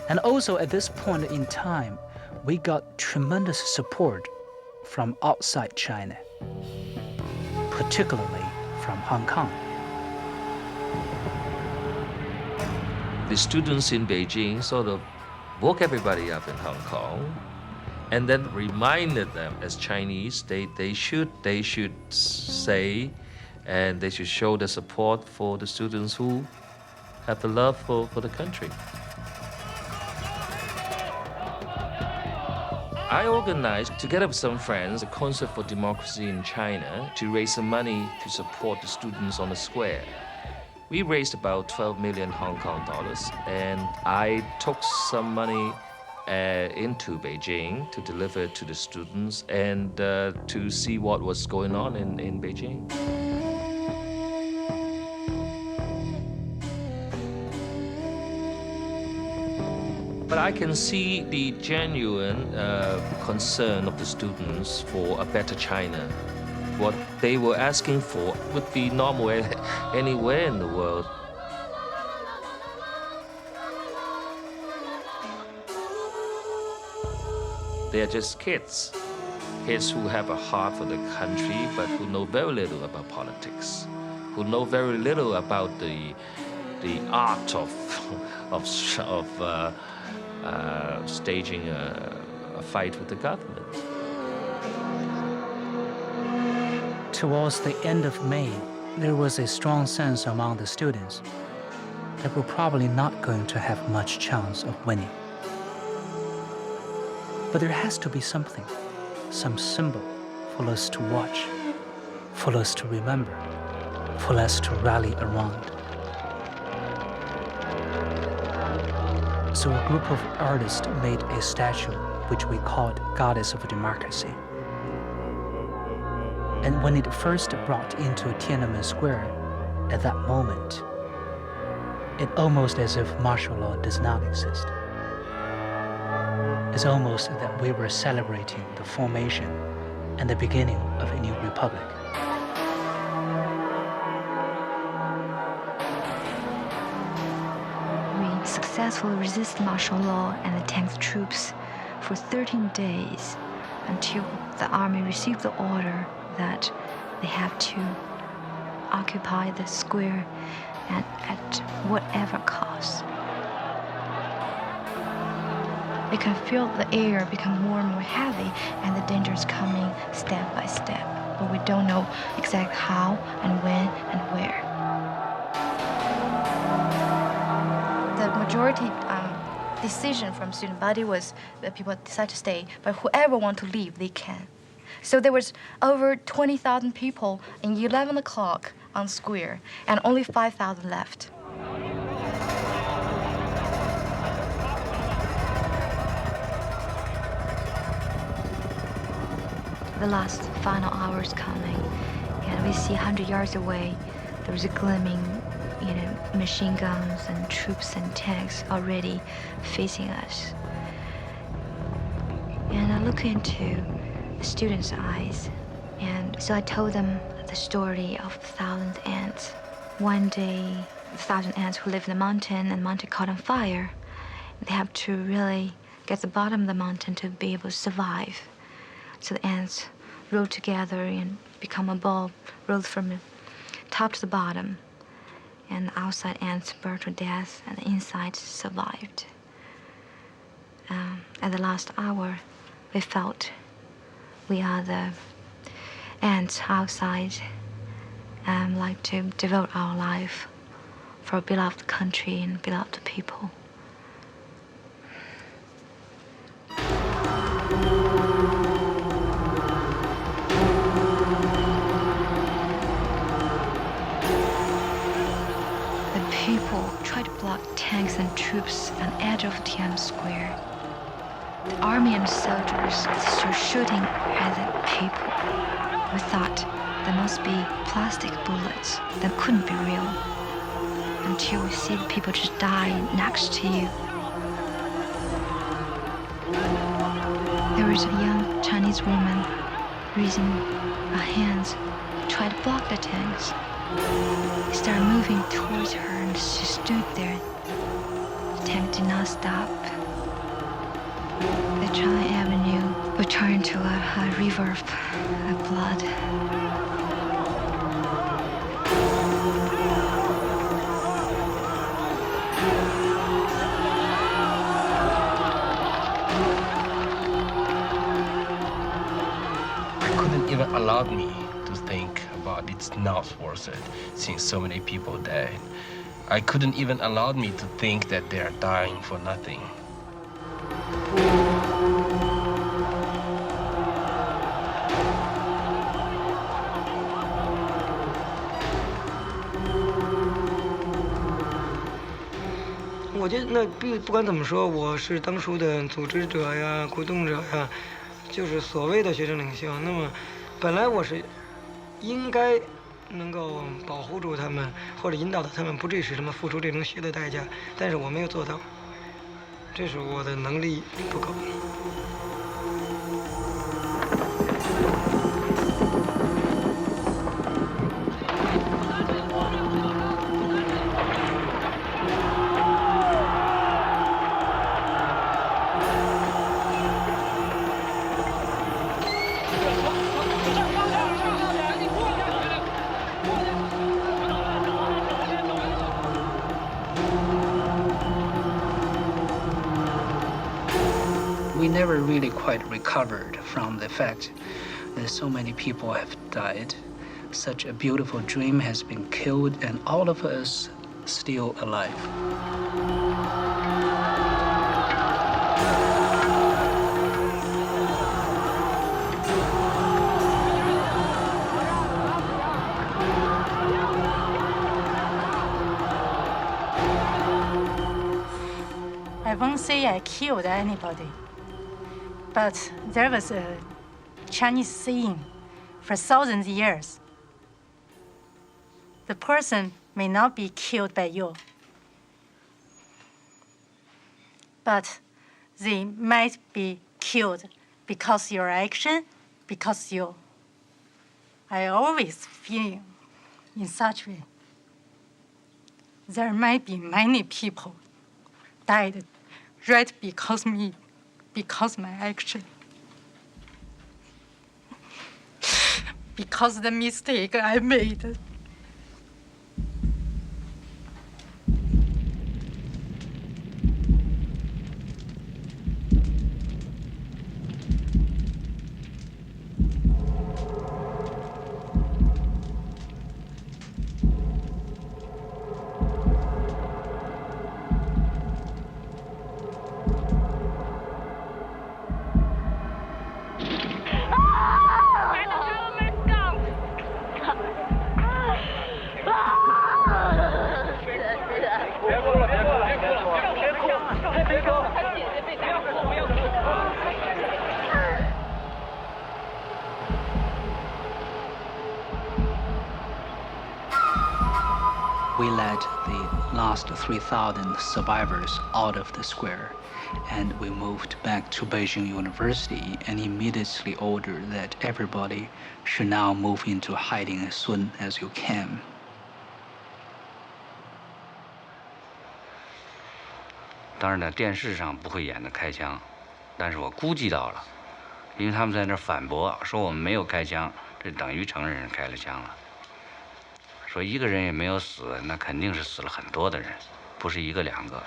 And also at this point in time, we got tremendous support from outside China, particularly from Hong Kong. The students in Beijing sort of woke everybody up in Hong Kong and then reminded them as Chinese they should say and they should show the support for the students who have the love for the country. I organized, together with some friends, a concert for democracy in China to raise some money to support the students on the square. We raised about 12 million Hong Kong dollars, and I took some money into Beijing to deliver to the students and to see what was going on in Beijing. But I can see the genuine concern of the students for a better China. What they were asking for would be normal anywhere in the world. They are just kids who have a heart for the country, but who know very little about politics, who know very little about the art of staging a fight with the government. Towards the end of May, there was a strong sense among the students that we're probably not going to have much chance of winning. But there has to be something, some symbol for us to watch, for us to remember, for us to rally around. So a group of artists made a statue which we called Goddess of Democracy. And when it first brought into Tiananmen Square, at that moment, it almost as if martial law does not exist. It's almost that we were celebrating the formation and the beginning of a new republic. We successfully resisted martial law and attacked troops for 13 days until the army received the order that they have to occupy the square and at whatever cost. They can feel the air become more and more heavy and the danger is coming step by step, but we don't know exactly how and when and where. The majority decision from student body was that people decide to stay, but whoever want to leave, they can. So there was over 20,000 people in 11 o'clock on the square, and only 5,000 left. The last final hour is coming, and we see 100 yards away, there is a gleaming, machine guns and troops and tanks already facing us. And I look into the students' eyes, and so I told them the story of 1,000 ants. One day, 1,000 ants who live in the mountain, and the mountain caught on fire. They have to really get the bottom of the mountain to be able to survive. So the ants roll together and become a ball, roll from the top to the bottom. And the outside ants burned to death, and the inside survived. At the last hour, we felt we are the ants outside, like to devote our life for a beloved country and beloved people. The people tried to block tanks and troops on the edge of Tiananmen Square. The army and soldiers started shooting at the people. We thought there must be plastic bullets that couldn't be real, until we see the people just die next to you. There was a young Chinese woman raising her hands to try to block the tanks. They started moving towards her, and she stood there. The tank did not stop. The China Avenue would turn into a river of blood. I couldn't even allow me to think about it's not worth it since so many people died. I couldn't even allow me to think that they are dying for nothing.我觉得那不管怎么说，我是当初的组织者呀、鼓动者呀，就是所谓的学生领袖。那么，本来我是应该能够保护住他们，或者引导他们不至于使他们付出这种血的代价，但是我没有做到，这是我的能力不够。We never really quite recovered from the fact that so many people have died. Such a beautiful dream has been killed, and all of us still alive. I won't say I killed anybody, but there was a Chinese saying for thousands of years. The person may not be killed by you, but they might be killed because your action, because you. I always feel in such way. There might be many people died right because me, because my action. Because the mistake I made. We led the last 3,000 survivors out of the square, and we moved back to Beijing University and immediately ordered that everybody should now move into hiding as soon as you can. 当然呢，电视上不会演的开枪，但是我估计到了，因为他们在那儿反驳说我们没有开枪，这等于承认人开了枪了。说一个人也没有死，那肯定是死了很多的人，不是一个两个。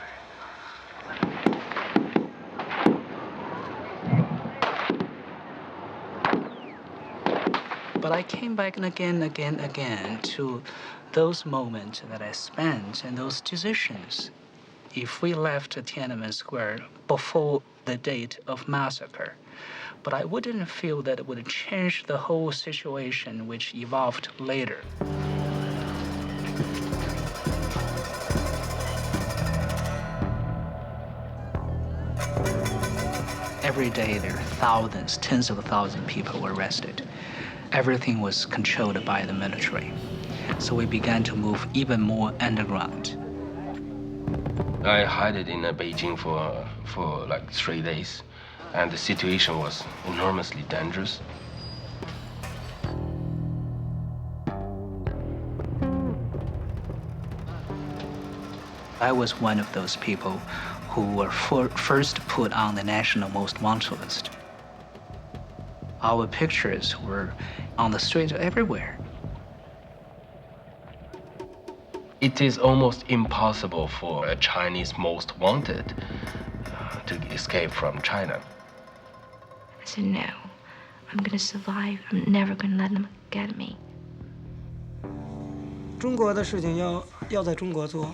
But I came back again to those moments that I spent and those decisions. If we left Tiananmen Square before the date of massacre, but I wouldn't feel that it would change the whole situation which evolved later. Every day there are thousands, tens of thousands of people were arrested. Everything was controlled by the military. So we began to move even more underground. I hid in Beijing for like 3 days, and the situation was enormously dangerous. I was one of those people who were first put on the national most wanted list. Our pictures were on the streets everywhere. It is almost impossible for a Chinese most wanted to escape from China. I said, no, I'm gonna survive. I'm never gonna let them get me. 中国的事情要在中国做。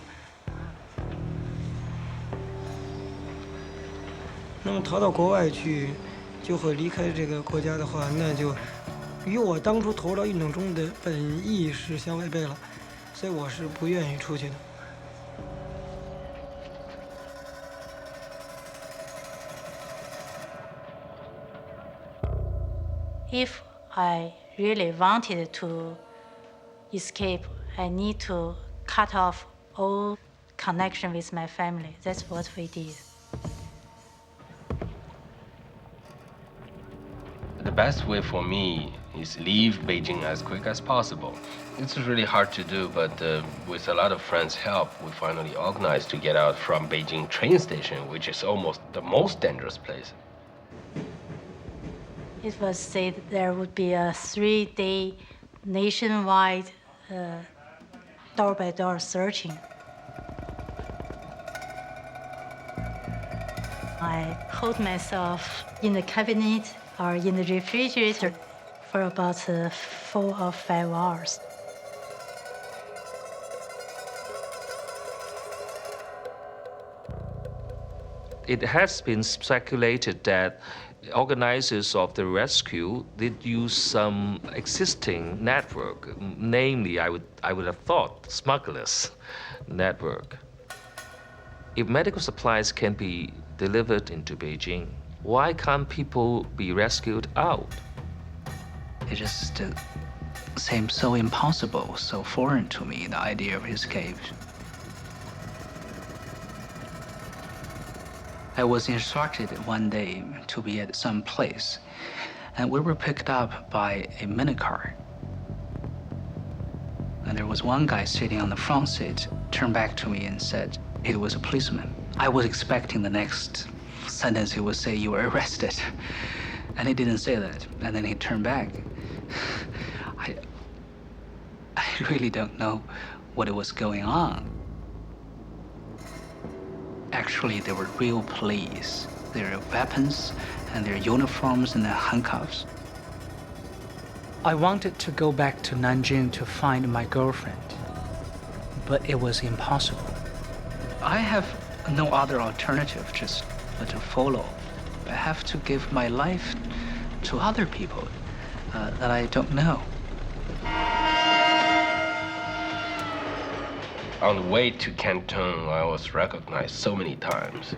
那么逃到国外去，就会离开这个国家的话，那就与我当初投入到运动中的本意是相违背了，所以我是不愿意出去的。If I really wanted to escape, I need to cut off all connection with my family. That's what we did. The best way for me is leave Beijing as quick as possible. It's really hard to do, but with a lot of friends' help, we finally organized to get out from Beijing train station, which is almost the most dangerous place. It was said there would be a 3-day nationwide door-by-door searching. I hold myself in the cabinet or in the refrigerator for about 4 or 5 hours. It has been speculated that organizers of the rescue did use some existing network, namely, I would have thought, smugglers network. If medical supplies can be delivered into Beijing, why can't people be rescued out? It just seemed so impossible, so foreign to me, the idea of escape. I was instructed one day to be at some place, and we were picked up by a minicar. And there was one guy sitting on the front seat, turned back to me and said he was a policeman. I was expecting the next sentence he would say, "You were arrested." And he didn't say that. And then he turned back. I really don't know what was going on. Actually, they were real police. Their weapons and their uniforms and their handcuffs. I wanted to go back to Nanjing to find my girlfriend, but it was impossible. I have no other alternative just but to follow. I have to give my life to other people that I don't know. On the way to Canton, I was recognized so many times.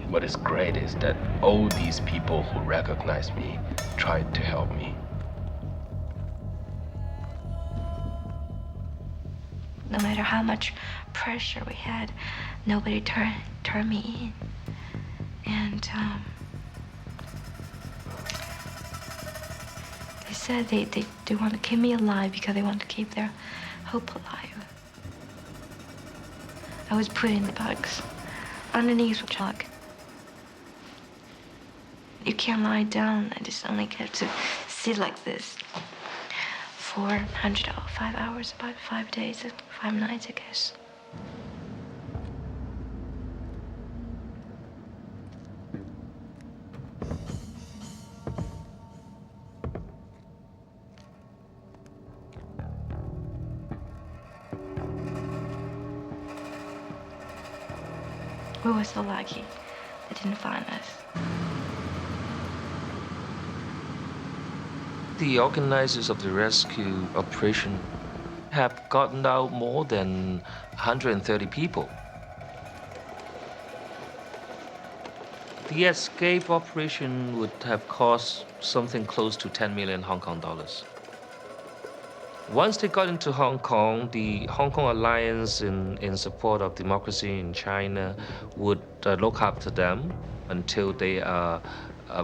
What is great is that all these people who recognized me tried to help me. No matter how much pressure we had, nobody turned me in. And they said they want to keep me alive because they want to keep their hope alive. I was put in the box underneath the truck. You can't lie down. I just only get to sit like this for 5 hours, about 5 days, 5 nights, I guess. We were so lucky they didn't find us. The organizers of the rescue operation have gotten out more than 130 people. The escape operation would have cost something close to 10 million Hong Kong dollars. Once they got into Hong Kong, the Hong Kong Alliance in support of democracy in China would look after them until they are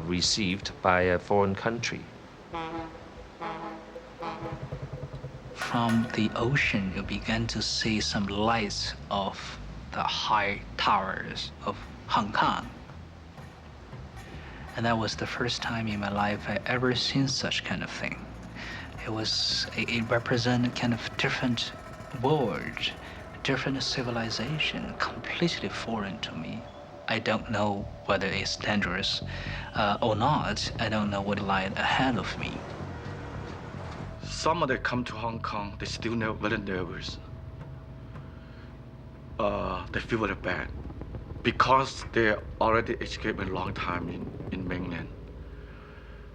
received by a foreign country. From the ocean, you began to see some lights of the high towers of Hong Kong. And that was the first time in my life I ever seen such kind of thing. It represented kind of different world, different civilization, completely foreign to me. I don't know whether it's dangerous or not. I don't know what lies ahead of me. Some of them come to Hong Kong, they still very nervous. They feel very bad because they already escaped a long time in mainland.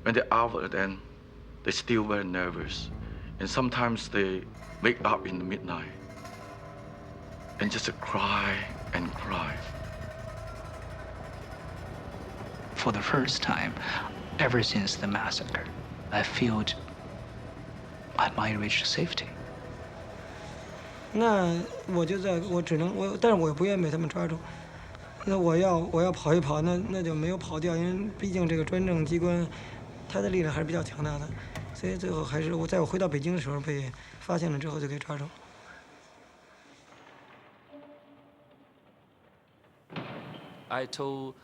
When they're out, then they're still very nervous. And sometimes they wake up in the midnight and just cry and cry. For the first time, ever since the massacre, I feel I might reach safety. 那我就但是我也不愿意被他们抓住。那我要跑一跑，那就没有跑掉，因为毕竟这个专政机关，它的力量还是比较强大的，所以最后还是在我回到北京的时候被发现了之后就给抓住。I told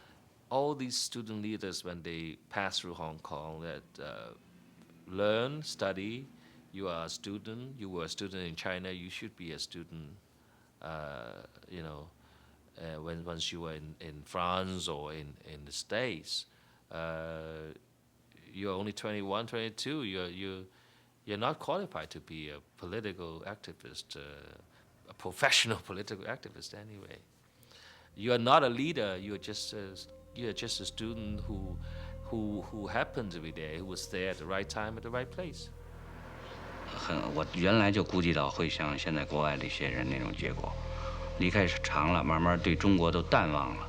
all these student leaders when they pass through Hong Kong that learn, study. You are a student. You were a student in China. You should be a student. Once you were in France or in the States, you're only 21, 22. You're not qualified to be a political activist, a professional political activist anyway. You are not a leader. You're just a student who happened to be there, who was there at the right time at the right place. 我原来就估计到会像现在国外的一些人那种结果，离开长了，慢慢对中国都淡忘了，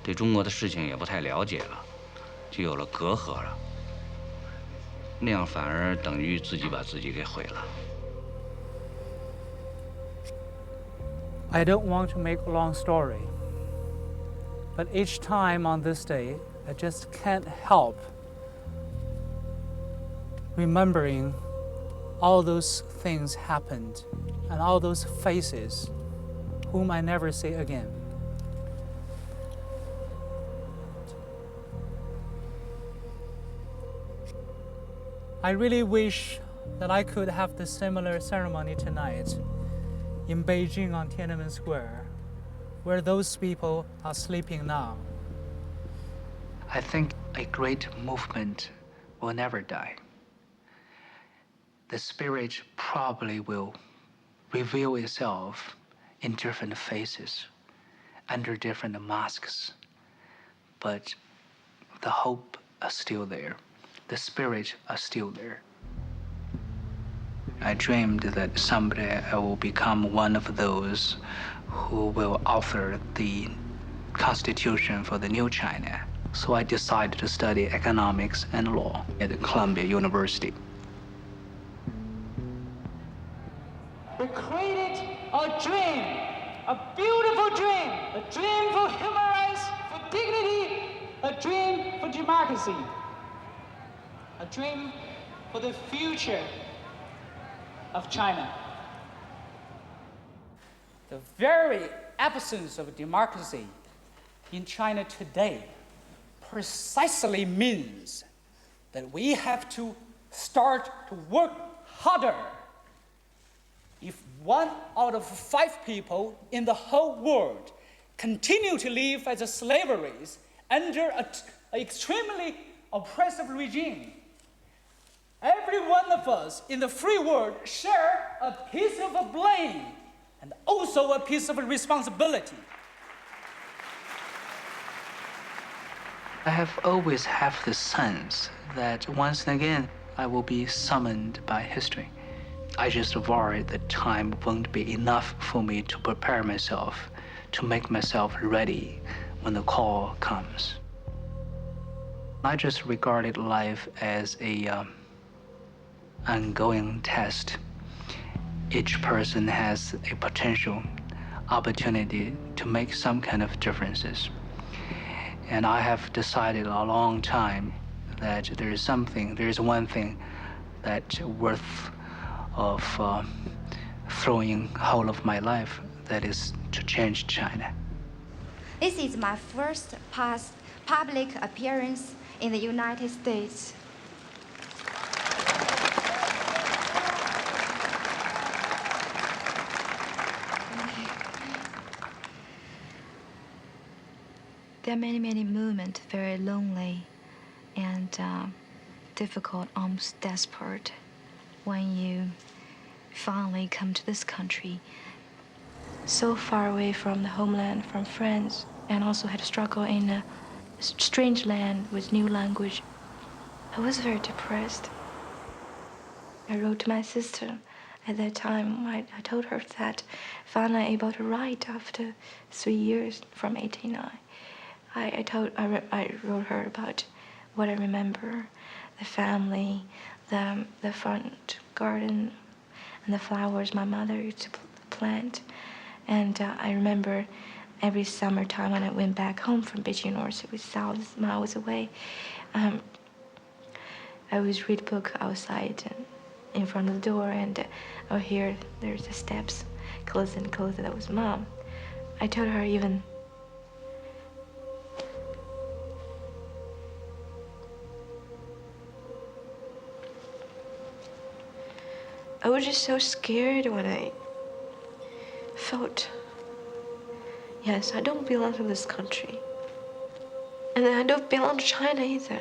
对中国的事情也不太了解了，就有了隔阂了。那样反而等于自己把自己给毁了。I don't want to make a long story, but each time on this day, I just can't help remembering all those things happened and all those faces whom I never see again. I really wish that I could have the similar ceremony tonight in Beijing on Tiananmen Square, where those people are sleeping now. I think a great movement will never die. The spirit probably will reveal itself in different faces, under different masks, but the hope is still there. The spirit is still there. I dreamed that someday I will become one of those who will author the constitution for the new China. So I decided to study economics and law at Columbia University. We created a dream, a beautiful dream, a dream for human rights, for dignity, a dream for democracy, a dream for the future of China. The very absence of democracy in China today precisely means that we have to start to work harder. If 1 out of 5 people in the whole world continue to live as slaves under an extremely oppressive regime, every one of us in the free world share a piece of blame and also a piece of responsibility. I have always had the sense that once again I will be summoned by history. I just worry that time won't be enough for me to prepare myself, to make myself ready when the call comes. I just regarded life as a ongoing test. Each person has a potential opportunity to make some kind of differences. And I have decided a long time that there is one thing that's worth of throwing whole of my life, that is to change China. This is my first public appearance in the United States. There are many moments, very lonely and difficult, almost desperate, when you finally come to this country, so far away from the homeland, from friends, and also had to struggle in a strange land with new language. I was very depressed. I wrote to my sister. At that time, I told her that finally able to write after 3 years from 89. I wrote her about what I remember, the family, the front garden, and the flowers my mother used to plant. And I remember every summertime when I went back home from Beijing University, which is 1,000 miles away, I always read a book outside and in front of the door, and I would hear there's the steps closer and closer. That was Mom. I told her even I was just so scared when I felt, yes, I don't belong to this country. And I don't belong to China either.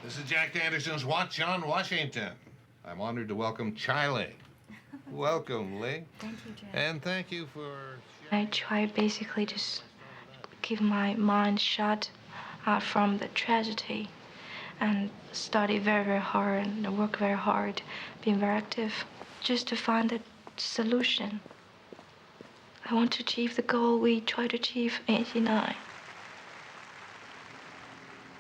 This is Jack Anderson's Watch on Washington. I'm honored to welcome Chai Ling. Welcome, Ling. Thank you, Jack. And thank you for... I try basically just keep my mind shut from the tragedy. and study very, very hard and work very hard, being very active, just to find a solution. I want to achieve the goal we tried to achieve in 1989.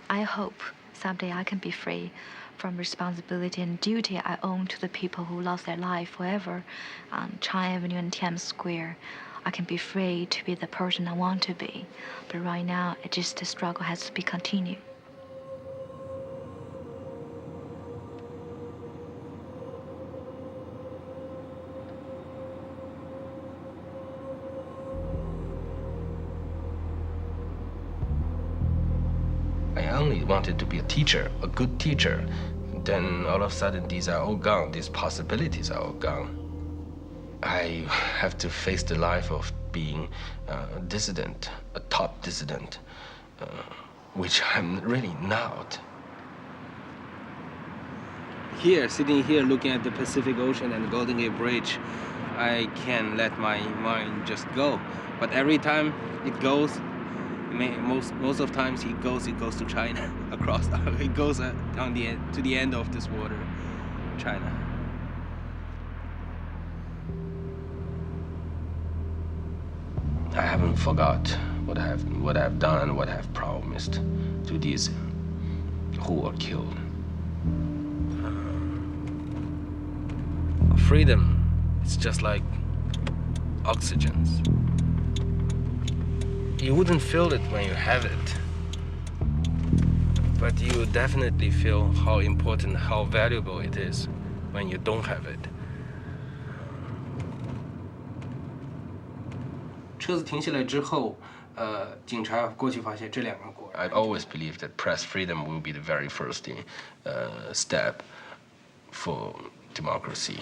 I hope someday I can be free from responsibility and duty I owe to the people who lost their life forever on China Avenue and Tiananmen Square. I can be free to be the person I want to be. But right now, the struggle has to be continued. I only wanted to be a teacher, a good teacher. Then all of a sudden, these are all gone. These possibilities are all gone. I have to face the life of being a dissident, a top dissident, which I'm really not. Here, sitting here looking at the Pacific Ocean and the Golden Gate Bridge, I can let my mind just go. But every time it goes, most of times it goes to China, across. It goes to the end of this water, China. I haven't forgot what I've done and what I've promised to these who were killed. Freedom is just like oxygen. You wouldn't feel it when you have it, but you definitely feel how important, how valuable it is when you don't have it. 车子停下来之后，警察过去发现这两个果然。I always believe that press freedom will be the very first step for democracy.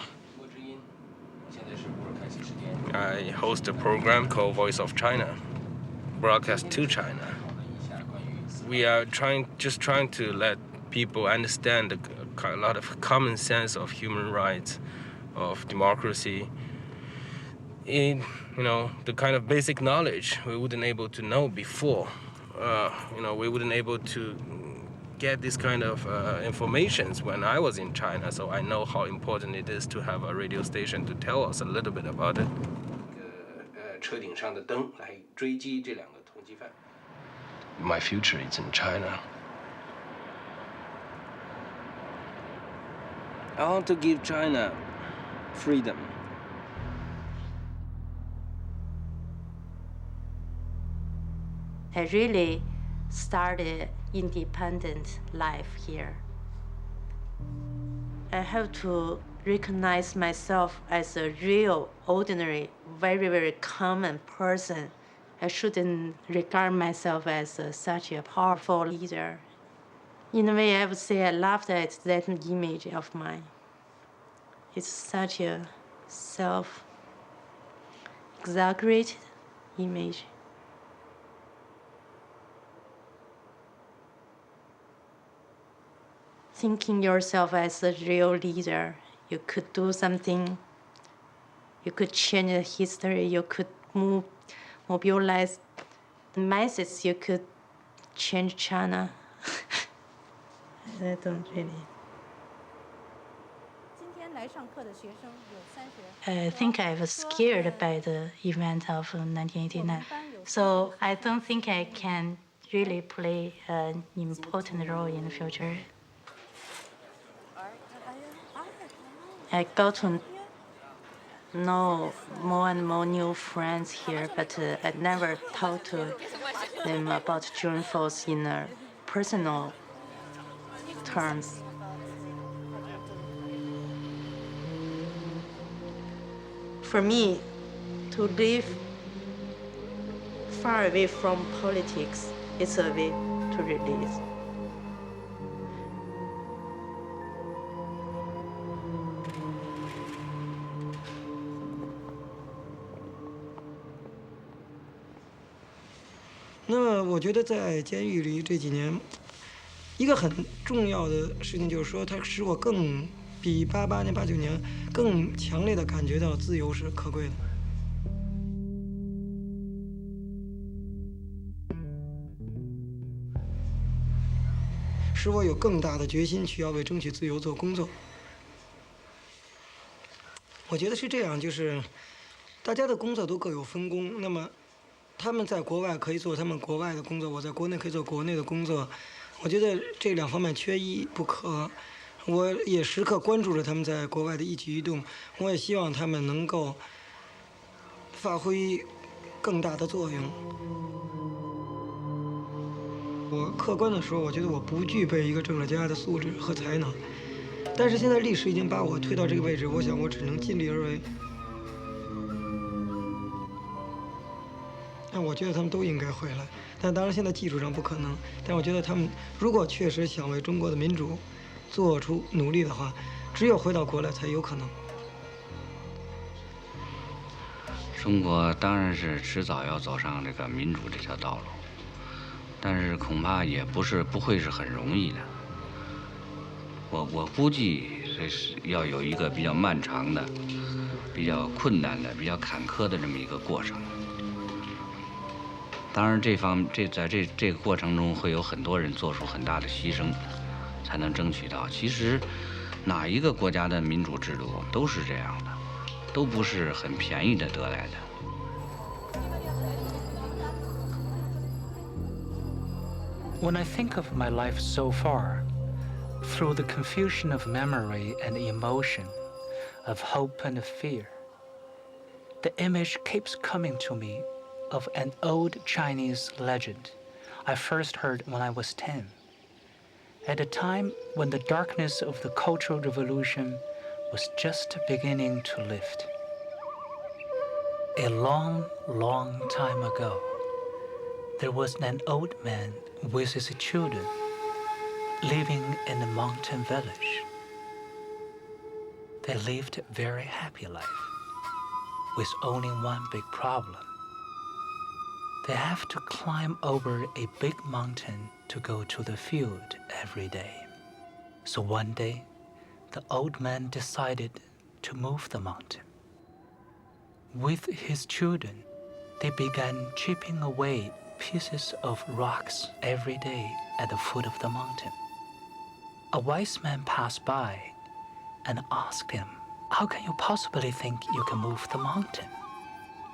I host a program called Voice of China, broadcast to China. We are just trying to let people understand a lot of common sense of human rights, of democracy. In the kind of basic knowledge we wouldn't able to know before. We wouldn't able to get this kind of informations when I was in China, so I know how important it is to have a radio station to tell us a little bit about it. 车顶上的灯来追击这两个通缉犯。My future is in China. I want to give China freedom. I really started independent life here. I have to recognize myself as a real, ordinary, very, very common person. I shouldn't regard myself as such a powerful leader. In a way, I would say I laughed at that image of mine. It's such a self-exaggerated image. Thinking yourself as a real leader, you could do something, you could change the history, you could mobilize the masses, you could change China. I don't really. I think I was scared by the event of 1989, so I don't think I can really play an important role in the future. I got to know more and more new friends here, but I never talked to them about June 4th in personal terms. For me, to live far away from politics is a way to release.那么我觉得在监狱里这几年，一个很重要的事情就是说，它使我更比88年、89年更强烈的感觉到自由是可贵的。使我有更大的决心去要为争取自由做工作。我觉得是这样，就是大家的工作都各有分工，那么他们在国外可以做他们国外的工作，我在国内可以做国内的工作。我觉得这两方面缺一不可。我也时刻关注着他们在国外的一举一动，我也希望他们能够发挥更大的作用。我客观的说，我觉得我不具备一个政治家的素质和才能，但是现在历史已经把我推到这个位置，我想我只能尽力而为。但我觉得他们都应该回来，但当然现在技术上不可能。但我觉得他们如果确实想为中国的民主做出努力的话，只有回到国来才有可能。中国当然是迟早要走上这个民主这条道路，但是恐怕也不会是很容易的。我估计这是要有一个比较漫长的、比较困难的、比较坎坷的这么一个过程。当然，在这个过程中会有很多人做出很大的牺牲，才能争取到。其实，哪一个国家的民主制度都是这样的，都不是很便宜的得来的。When I think of my life so far, through the confusion of memory and emotion, of hope and fear, the image keeps coming to me of an old Chinese legend I first heard when I was 10, at a time when the darkness of the Cultural Revolution was just beginning to lift. A long, long time ago, there was an old man with his children living in a mountain village. They lived a very happy life, with only one big problem. They have to climb over a big mountain to go to the field every day. So one day, the old man decided to move the mountain. With his children, they began chipping away pieces of rocks every day at the foot of the mountain. A wise man passed by and asked him, "How can you possibly think you can move the mountain?"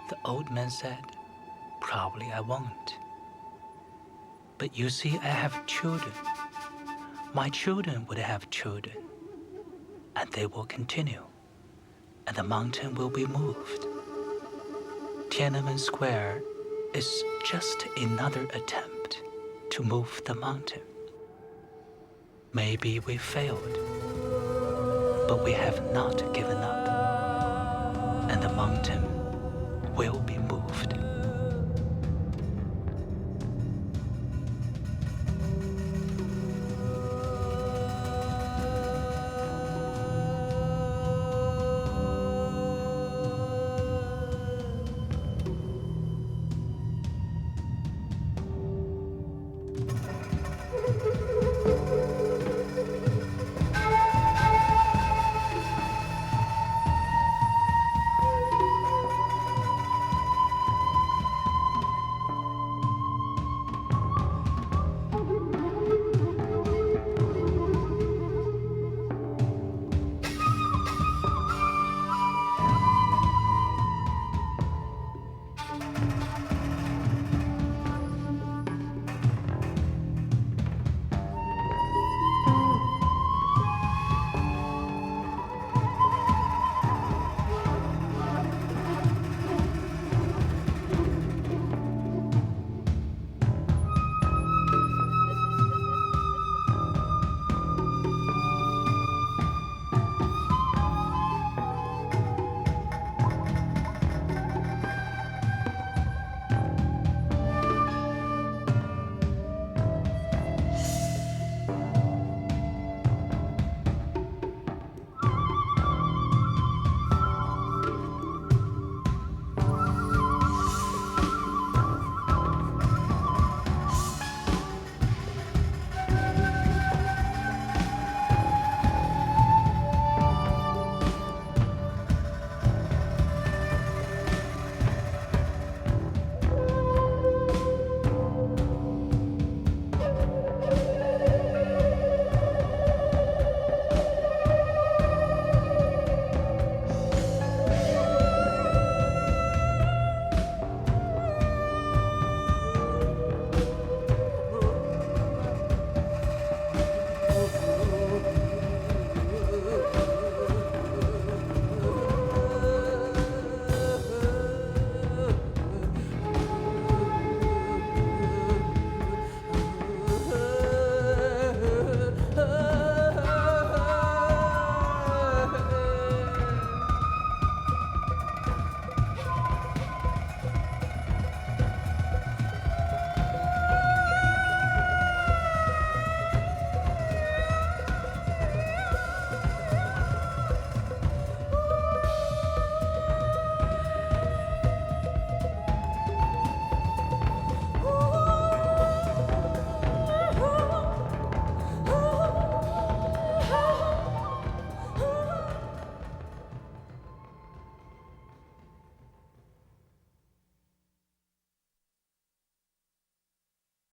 The old man said, "Probably I won't. But you see, I have children. My children would have children, and they will continue, and the mountain will be moved. Tiananmen Square is just another attempt to move the mountain. Maybe we failed, but we have not given up, and the mountain will be moved."